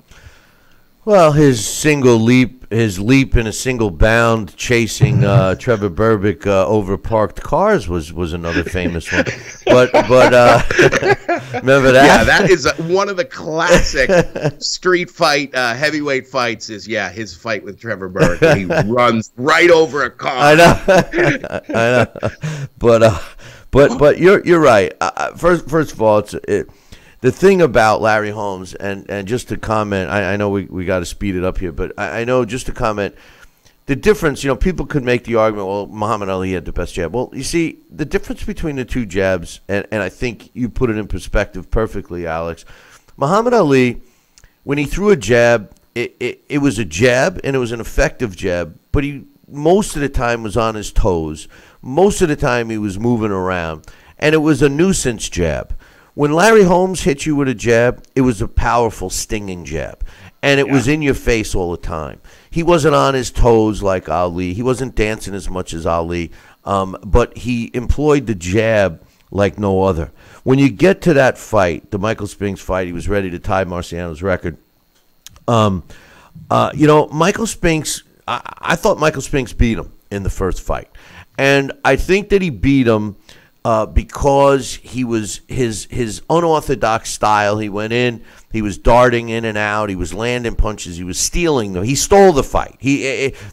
Well, his leap in a single bound chasing Trevor Berbick over parked cars was another famous one. But Remember that? Yeah, that is one of the classic street fight, heavyweight fights. Is his fight with Trevor Burke. He runs right over a car. I know, I know. But you're right. First of all, the thing about Larry Holmes, and just to comment, I know we got to speed it up here, but I know just to comment. The difference, people could make the argument, well, Muhammad Ali had the best jab. Well, you see, the difference between the two jabs, and I think you put it in perspective perfectly, Alex. Muhammad Ali, when he threw a jab, it was a jab, and it was an effective jab, but he most of the time was on his toes. Most of the time he was moving around, and it was a nuisance jab. When Larry Holmes hit you with a jab, it was a powerful, stinging jab, and it was in your face all the time. He wasn't on his toes like Ali. He wasn't dancing as much as Ali, but he employed the jab like no other. When you get to that fight, the Michael Spinks fight, he was ready to tie Marciano's record. Michael Spinks, I thought Michael Spinks beat him in the first fight. And I think that he beat him because he was his unorthodox style. He went in, he was darting in and out, he was landing punches, he was stealing them. He stole the fight.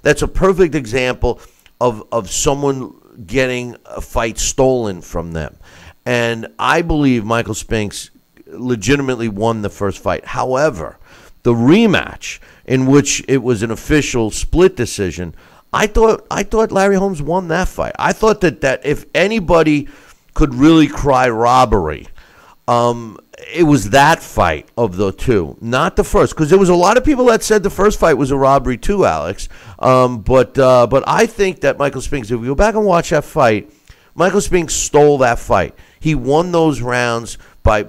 That's a perfect example of someone getting a fight stolen from them. And I believe Michael Spinks legitimately won the first fight. However, the rematch, in which it was an official split decision, I thought Larry Holmes won that fight. I thought that if anybody could really cry robbery, it was that fight of the two, not the first, because there was a lot of people that said the first fight was a robbery too, Alex. But I think that Michael Spinks, if we go back and watch that fight, Michael Spinks stole that fight. He won those rounds by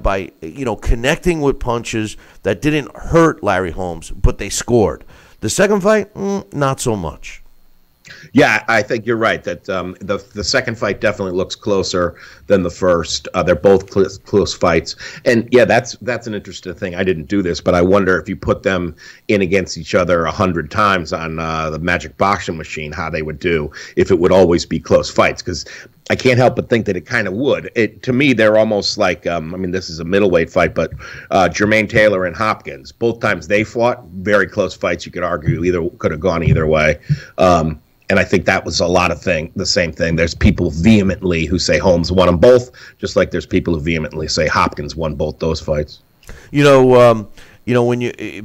connecting with punches that didn't hurt Larry Holmes, but they scored. The second fight, not so much. Yeah, I think you're right that the second fight definitely looks closer than the first. They're both close fights, and yeah, that's an interesting thing. I didn't do this, but I wonder if you put them in against each other 100 times on the Magic Boxing Machine, how they would do if it would always be close fights. Because I can't help but think that it kind of would. To me, they're almost like this is a middleweight fight, but Jermaine Taylor and Hopkins, both times they fought, very close fights. You could argue could have gone either way. And I think that was the same thing. There's people vehemently who say Holmes won them both, just like there's people who vehemently say Hopkins won both those fights. When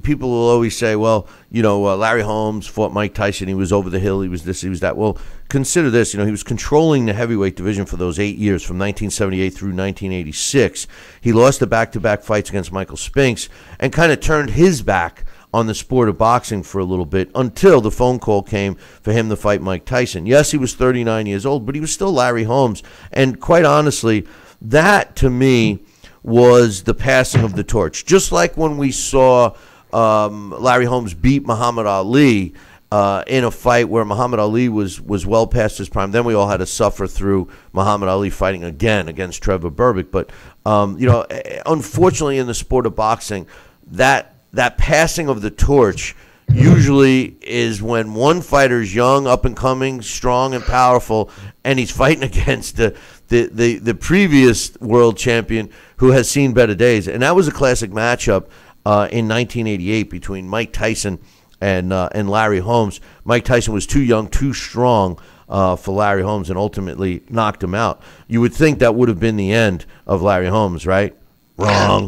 people will always say, well, Larry Holmes fought Mike Tyson. He was over the hill. He was this. He was that. Well, consider this. He was controlling the heavyweight division for those 8 years, from 1978 through 1986. He lost the back-to-back fights against Michael Spinks and kind of turned his back on the sport of boxing for a little bit until the phone call came for him to fight Mike Tyson. Yes, he was 39 years old, but he was still Larry Holmes. And quite honestly, that to me was the passing of the torch. Just like when we saw Larry Holmes beat Muhammad Ali in a fight where Muhammad Ali was well past his prime. Then we all had to suffer through Muhammad Ali fighting again against Trevor Burbick. But, unfortunately in the sport of boxing, that passing of the torch usually is when one fighter is young, up and coming, strong and powerful, and he's fighting against the previous world champion who has seen better days. And that was a classic matchup in 1988 between Mike Tyson and Larry Holmes. Mike Tyson was too young, too strong for Larry Holmes, and ultimately knocked him out. You would think that would have been the end of Larry Holmes, right? Wrong.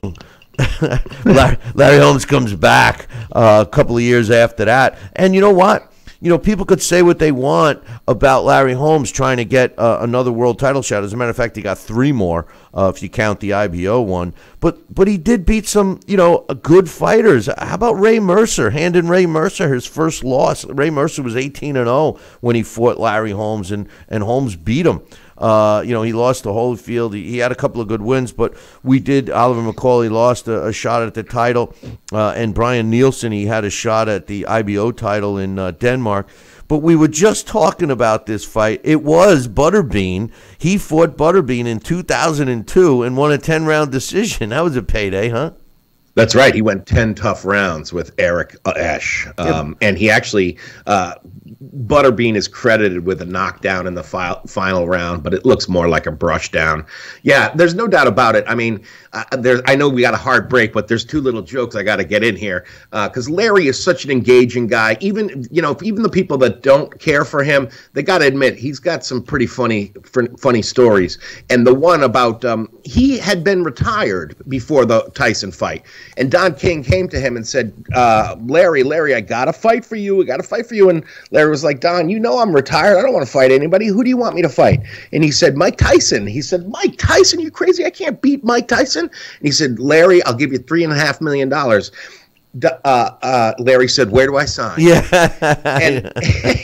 Larry Holmes comes back a couple of years after that. And you know what? People could say what they want about Larry Holmes trying to get another world title shot. As a matter of fact, he got 3 more if you count the IBO one. But he did beat some, good fighters. How about Ray Mercer? Handing Ray Mercer his first loss. Ray Mercer was 18-0 when he fought Larry Holmes, and Holmes beat him. He lost to Holyfield. He had a couple of good wins, but Oliver McCauley lost a shot at the title, and Brian Nielsen, he had a shot at the IBO title in Denmark. But we were just talking about this fight. It was Butterbean. He fought Butterbean in 2002 and won a 10-round decision. That was a payday, huh? That's right. He went 10 tough rounds with Eric Esch. And he actually, Butterbean is credited with a knockdown in the final round, but it looks more like a brush down. Yeah, there's no doubt about it. I mean, I know we got a hard break, but there's two little jokes I got to get in here. Because Larry is such an engaging guy. Even the people that don't care for him, they got to admit, he's got some pretty funny stories. And the one about, he had been retired before the Tyson fight. And Don King came to him and said, Larry, I got to fight for you. I got to fight for you. And Larry was like, Don, you know I'm retired. I don't want to fight anybody. Who do you want me to fight? And he said, Mike Tyson. He said, Mike Tyson? You crazy? I can't beat Mike Tyson. And he said, Larry, I'll give you $3.5 million. Larry said, where do I sign? Yeah.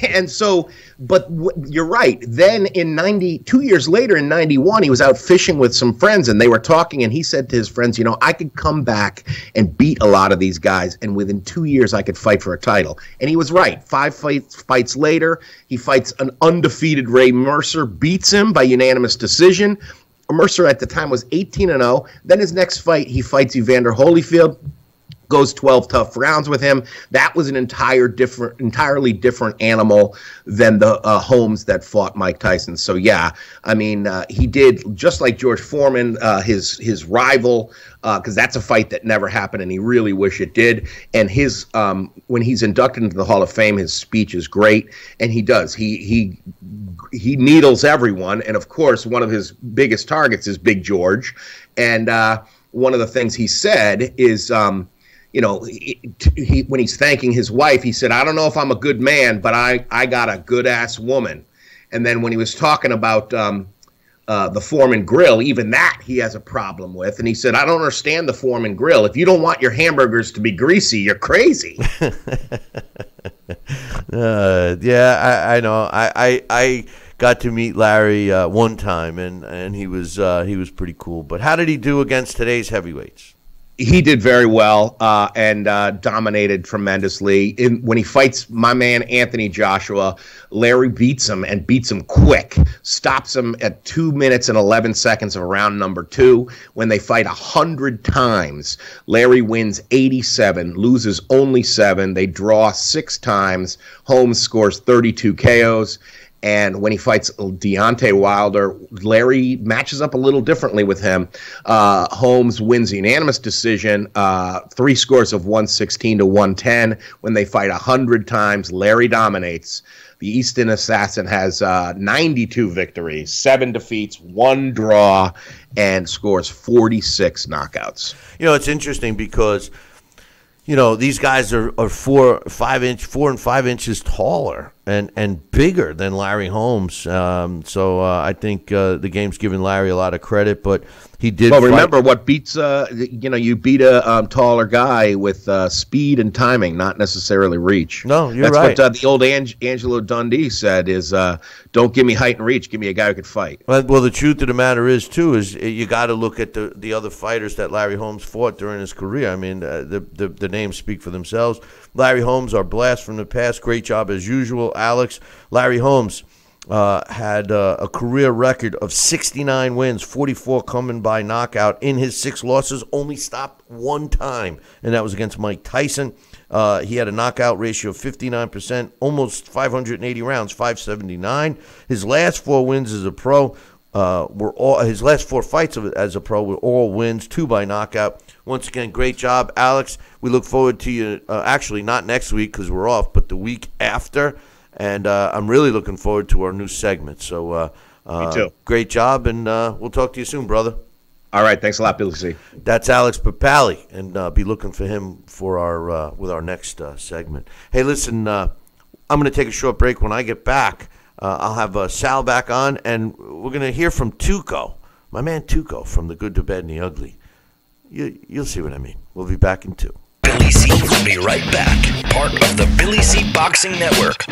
and so, but you're right. Then in 2 years later, in 91, he was out fishing with some friends and they were talking and he said to his friends, I could come back and beat a lot of these guys and within 2 years I could fight for a title. And he was right. 5 fights later, he fights an undefeated Ray Mercer, beats him by unanimous decision. Mercer at the time was 18-0. Then his next fight, he fights Evander Holyfield. Goes 12 tough rounds with him. That was an entirely different animal than the Holmes that fought Mike Tyson. So yeah, I mean, he did just like George Foreman, his rival, because that's a fight that never happened, and he really wish it did. And his when he's inducted into the Hall of Fame, his speech is great, and he does. He needles everyone, and of course, one of his biggest targets is Big George. And one of the things he said is. When he's thanking his wife, he said, I don't know if I'm a good man, but I got a good-ass woman. And then when he was talking about the Foreman grill, even that he has a problem with. And he said, I don't understand the Foreman grill. If you don't want your hamburgers to be greasy, you're crazy. Yeah, I know. I got to meet Larry one time, and he was pretty cool. But how did he do against today's heavyweights? He did very well and dominated tremendously. When he fights my man Anthony Joshua, Larry beats him and beats him quick. Stops him at 2 minutes and 11 seconds of round number 2. When they fight 100 times, Larry wins 87, loses only 7. They draw 6 times. Holmes scores 32 KOs. And when he fights Deontay Wilder, Larry matches up a little differently with him. Holmes wins unanimous decision, 3 scores of 116 to 110. When they fight 100 times, Larry dominates. The Easton Assassin has 92 victories, 7 defeats, 1 draw, and scores 46 knockouts. It's interesting because these guys are 4 and 5 inches taller and bigger than Larry Holmes. So I think the game's giving Larry a lot of credit, but he did. Well, remember what beats you beat a taller guy with speed and timing, not necessarily reach. No, you're right. That's what the old Angelo Dundee said is don't give me height and reach, give me a guy who could fight. Well, the truth of the matter is you got to look at the other fighters that Larry Holmes fought during his career. I mean, the names speak for themselves. Larry Holmes, our blast from the past, great job as usual, Alex. Larry Holmes had a career record of 69 wins, 44 coming by knockout. In his 6 losses, only stopped 1 time, and that was against Mike Tyson. He had a knockout ratio of 59%, almost 580 rounds, 579. His last 4 wins as a pro his last 4 fights as a pro were all wins, 2 by knockout. Once again, great job, Alex. We look forward to you, actually not next week because we're off, but the week after. And I'm really looking forward to our new segment. So me too. Great job, and we'll talk to you soon, brother. All right, thanks a lot, Billy C. That's Alex Papali, and be looking for him for our with our next segment. Hey, listen, I'm going to take a short break. When I get back, I'll have Sal back on, and we're going to hear from Tuco, my man Tuco from The Good, the Bad, and the Ugly. You'll see what I mean. We'll be back in 2. Billy C will be right back. Part of the Billy C Boxing Network.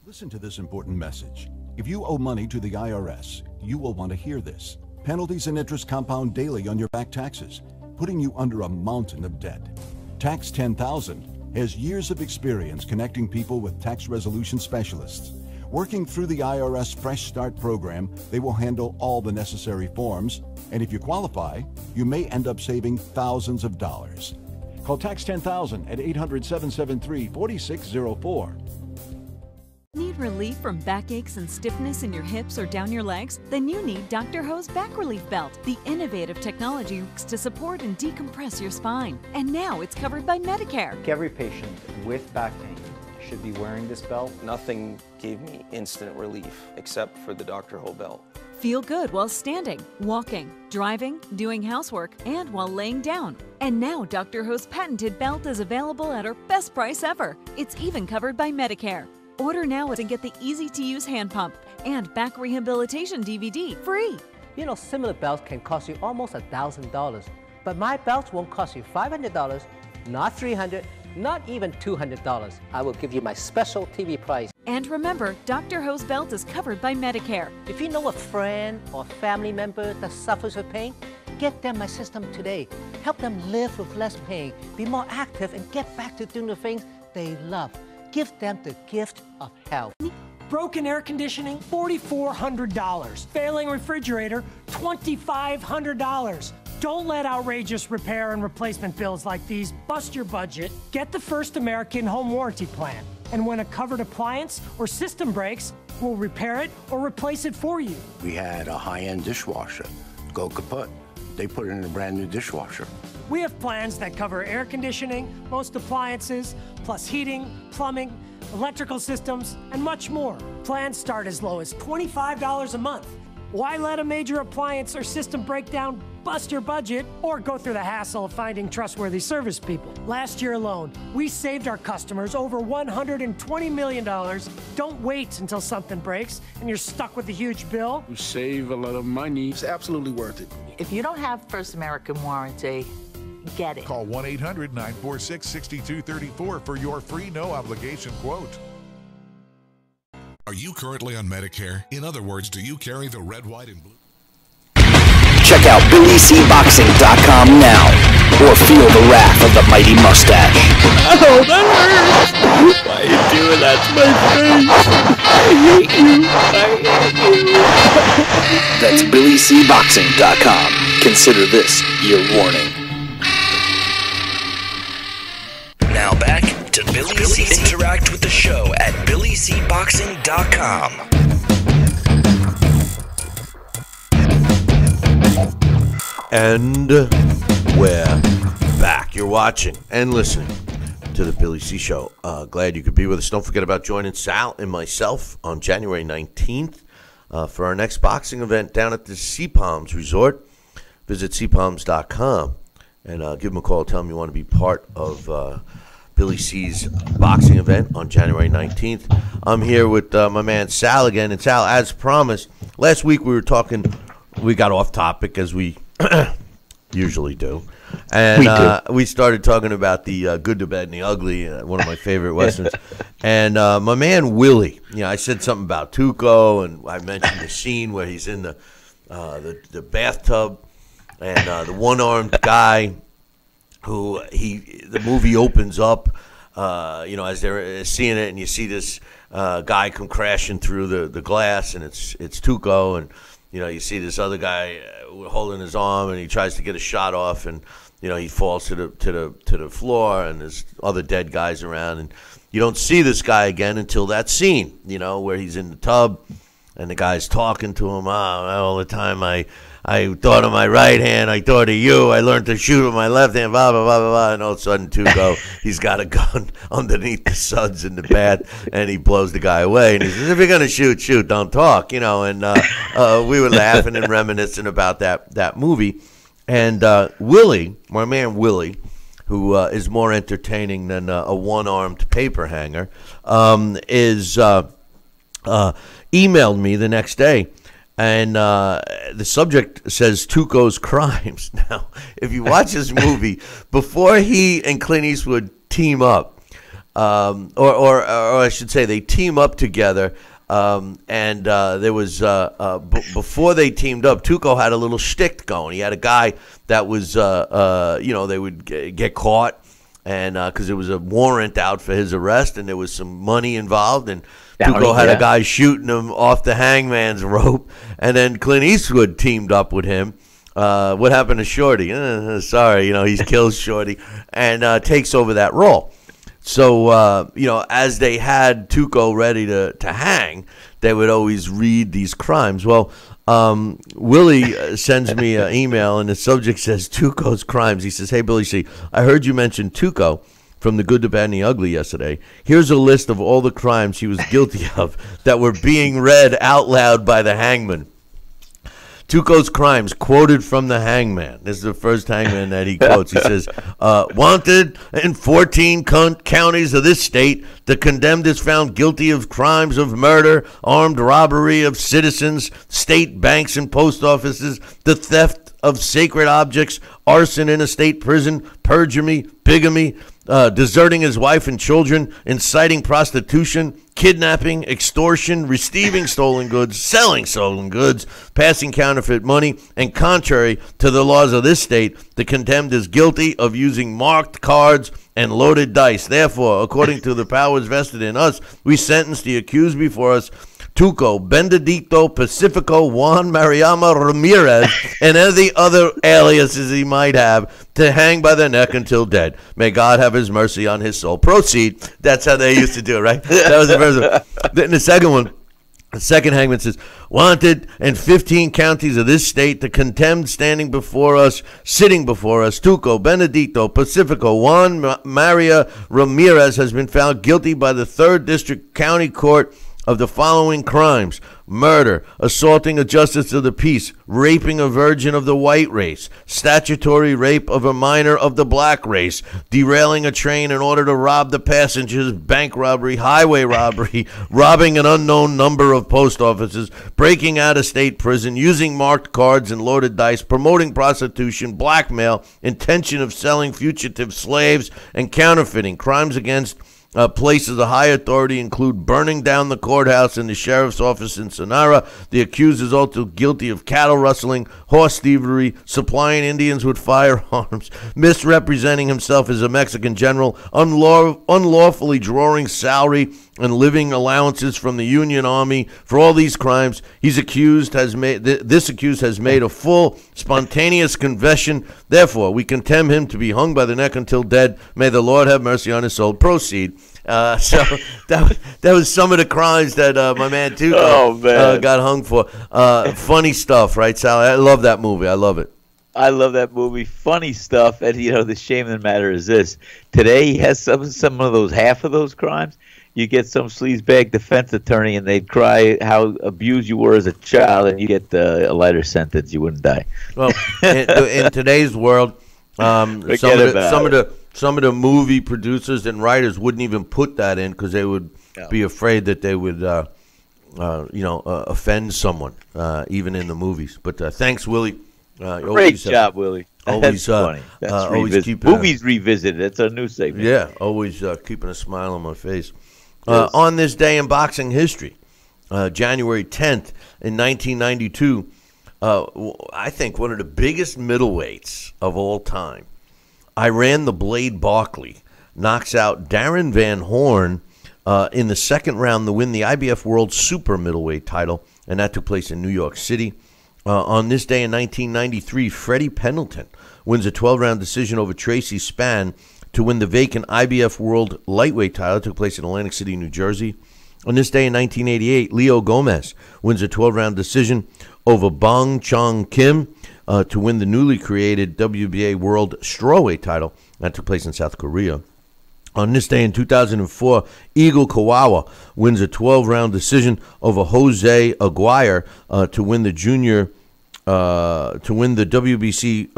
Listen to this important message. If you owe money to the IRS, you will want to hear this. Penalties and interest compound daily on your back taxes, putting you under a mountain of debt. Tax 10,000 has years of experience connecting people with tax resolution specialists. Working through the IRS Fresh Start program, they will handle all the necessary forms, and if you qualify, you may end up saving thousands of dollars. Call Tax 10,000 at 800-773-4604. Need relief from backaches and stiffness in your hips or down your legs? Then you need Dr. Ho's Back Relief Belt, the innovative technology to support and decompress your spine. And now it's covered by Medicare. Every patient with back pain should be wearing this belt. Nothing gave me instant relief except for the Dr. Ho belt. Feel good while standing, walking, driving, doing housework, and while laying down. And now Dr. Ho's patented belt is available at our best price ever. It's even covered by Medicare. Order now and get the easy-to-use hand pump and back rehabilitation DVD free. You know, similar belts can cost you almost $1,000, but my belts won't cost you $500, not $300, not even $200. I will give you my special TV price. And remember, Dr. Ho's belt is covered by Medicare. If you know a friend or family member that suffers with pain, get them my system today. Help them live with less pain, be more active, and get back to doing the things they love. Give them the gift of health. Broken air conditioning, $4,400. Failing refrigerator, $2,500. Don't let outrageous repair and replacement bills like these bust your budget. Get the First American Home Warranty Plan. And when a covered appliance or system breaks, we'll repair it or replace it for you. We had a high-end dishwasher go kaput. They put it in a brand new dishwasher. We have plans that cover air conditioning, most appliances, plus heating, plumbing, electrical systems, and much more. Plans start as low as $25 a month. Why let a major appliance or system breakdown bust your budget or go through the hassle of finding trustworthy service people? Last year alone, we saved our customers over $120 million. Don't wait until something breaks and you're stuck with a huge bill. You save a lot of money. It's absolutely worth it. If you don't have First American Warranty, get it. Call 1-800-946-6234 for your free no-obligation quote. Are you currently on Medicare? In other words, do you carry the red, white, and blue? Check out BillyCBoxing.com now, or feel the wrath of the mighty mustache. Oh, that hurts! Why are you doing that to my face? I hate you. That's BillyCBoxing.com. Consider this your warning. Now back to Billy C. Interact with the show at BillyCBoxing.com. And we're back. You're watching and listening to the Billy C. Show. Glad you could be with us. Don't forget about joining Sal and myself on January 19th for our next boxing event down at the Sea Palms Resort. Visit seapalms.com and give them a call. Tell them you want to be part of Billy C's boxing event on January 19th. I'm here with my man Sal again. And Sal, as promised, last week we were talking, we got off topic as we usually do. And we started talking about the Good, the Bad, and the Ugly, one of my favorite Westerns. And my man Willie, I said something about Tuco, and I mentioned the scene where he's in the bathtub, and the one-armed guy who the movie opens up, as they're seeing it, and you see this guy come crashing through the glass, and it's Tuco, and you see this other guy holding his arm, and he tries to get a shot off, and he falls to the floor, and there's other dead guys around, and you don't see this guy again until that scene, where he's in the tub, and the guy's talking to him. All the time I thought of my right hand, I thought of you, I learned to shoot with my left hand, blah, blah, blah, blah, blah. And all of a sudden, Tuco, he's got a gun underneath the suds in the bath, and he blows the guy away. And he says, if you're going to shoot, don't talk, and we were laughing and reminiscing about that movie. And Willie, my man Willie, who is more entertaining than a one-armed paper hanger, emailed me the next day. And the subject says Tuco's crimes. Now, if you watch this movie, before he and Clint Eastwood team up, or I should say they team up together, and there was, before they teamed up, Tuco had a little shtick going. He had a guy that was, they would get caught, and because there was a warrant out for his arrest, and there was some money involved, and Downey, Tuco had yeah. a guy shooting him off the hangman's rope, and then Clint Eastwood teamed up with him. What happened to Shorty? Sorry, he kills Shorty and takes over that role. So, as they had Tuco ready to hang, they would always read these crimes. Well, Willie sends me an email, and the subject says Tuco's crimes. He says, "Hey, Billy C, I heard you mention Tuco from The Good, the Bad, and the Ugly yesterday. Here's a list of all the crimes he was guilty of that were being read out loud by the hangman. Tuco's crimes, quoted from the hangman." This is the first hangman that he quotes. He says, "Wanted in 14 counties of this state, the condemned is found guilty of crimes of murder, armed robbery of citizens, state banks and post offices, the theft of sacred objects, arson in a state prison, perjury, bigamy, deserting his wife and children, inciting prostitution, kidnapping, extortion, receiving stolen goods, selling stolen goods, passing counterfeit money, and contrary to the laws of this state, the condemned is guilty of using marked cards and loaded dice. Therefore, according to the powers vested in us, we sentence the accused before us, Tuco, Benedicto, Pacifico, Juan Mariama Ramirez, and any other aliases he might have, to hang by the neck until dead. May God have his mercy on his soul." Proceed. That's how they used to do it, right? That was the first one. Then the second one, the second hangman says, "Wanted in 15 counties of this state, the condemned sitting before us, Tuco, Benedicto, Pacifico, Juan Maria Ramirez, has been found guilty by the 3rd District County Court of the following crimes: murder, assaulting a justice of the peace, raping a virgin of the white race, statutory rape of a minor of the black race, derailing a train in order to rob the passengers, bank robbery, highway robbery, robbing an unknown number of post offices, breaking out of state prison, using marked cards and loaded dice, promoting prostitution, blackmail, intention of selling fugitive slaves, and counterfeiting. Crimes against places of high authority include burning down the courthouse and the sheriff's office in Sonora. The accused is also guilty of cattle rustling, horse thievery, supplying Indians with firearms, misrepresenting himself as a Mexican general, unlawfully drawing salary and living allowances from the Union Army. For all these crimes, this accused has made a full, spontaneous confession. Therefore, we condemn him to be hung by the neck until dead. May the Lord have mercy on his soul." Proceed. So that was some of the crimes that my man Tuco got hung for. Funny stuff, right, Sally? I love that movie. I love it. I love that movie. Funny stuff. And, the shame of the matter is this. Today, he has some of those, half of those crimes. You get some sleazebag defense attorney, and they'd cry how abused you were as a child, and you get a lighter sentence. You wouldn't die. Well, in today's world, some of the movie producers and writers wouldn't even put that in because they would be afraid that they would, offend someone, even in the movies. But thanks, Willie. Great job, Willie. Always funny. Always keep movies revisited. That's a new segment. Yeah, always keeping a smile on my face. On this day in boxing history, January 10th in 1992, I think one of the biggest middleweights of all time, Iran the Blade Barkley, knocks out Darren Van Horn in the second round to win the IBF World Super Middleweight title, and that took place in New York City. On this day in 1993, Freddie Pendleton wins a 12-round decision over Tracy Spann to win the vacant IBF World Lightweight title. It took place in Atlantic City, New Jersey. On this day in 1988, Leo Gomez wins a 12-round decision over Bong Chong Kim to win the newly created WBA World Strawweight title. That took place in South Korea. On this day in 2004, Eagle Kawawa wins a 12-round decision over Jose Aguirre to win the WBC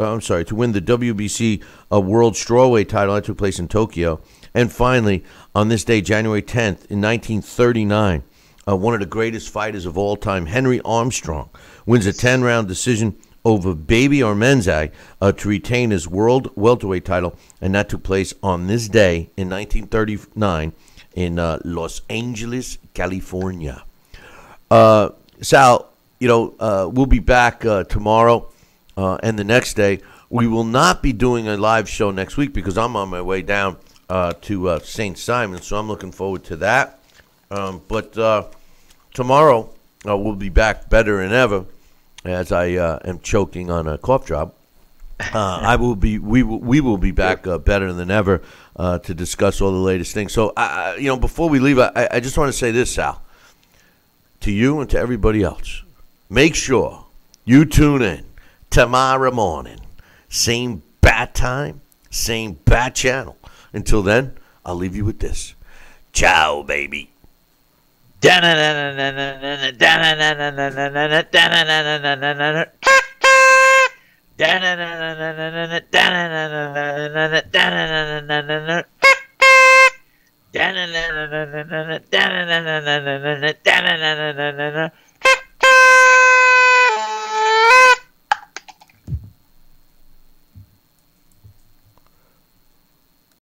World Strawweight title. That took place in Tokyo. And finally, on this day, January 10th, in 1939, one of the greatest fighters of all time, Henry Armstrong, wins a 10-round decision over Baby Armenzag to retain his world welterweight title, and that took place on this day in 1939 in Los Angeles, California. Sal, we'll be back tomorrow and the next day We will not be doing a live show next week because I'm on my way down to St. Simon, so I'm looking forward to that. But tomorrow we'll be back better than ever, as I am choking on a cough drop. We will be back better than ever to discuss all the latest things. So, before we leave, I just want to say this, Sal, to you and to everybody else. Make sure you tune in tomorrow morning. Same bat time, same bat channel. Until then, I'll leave you with this. Ciao, baby.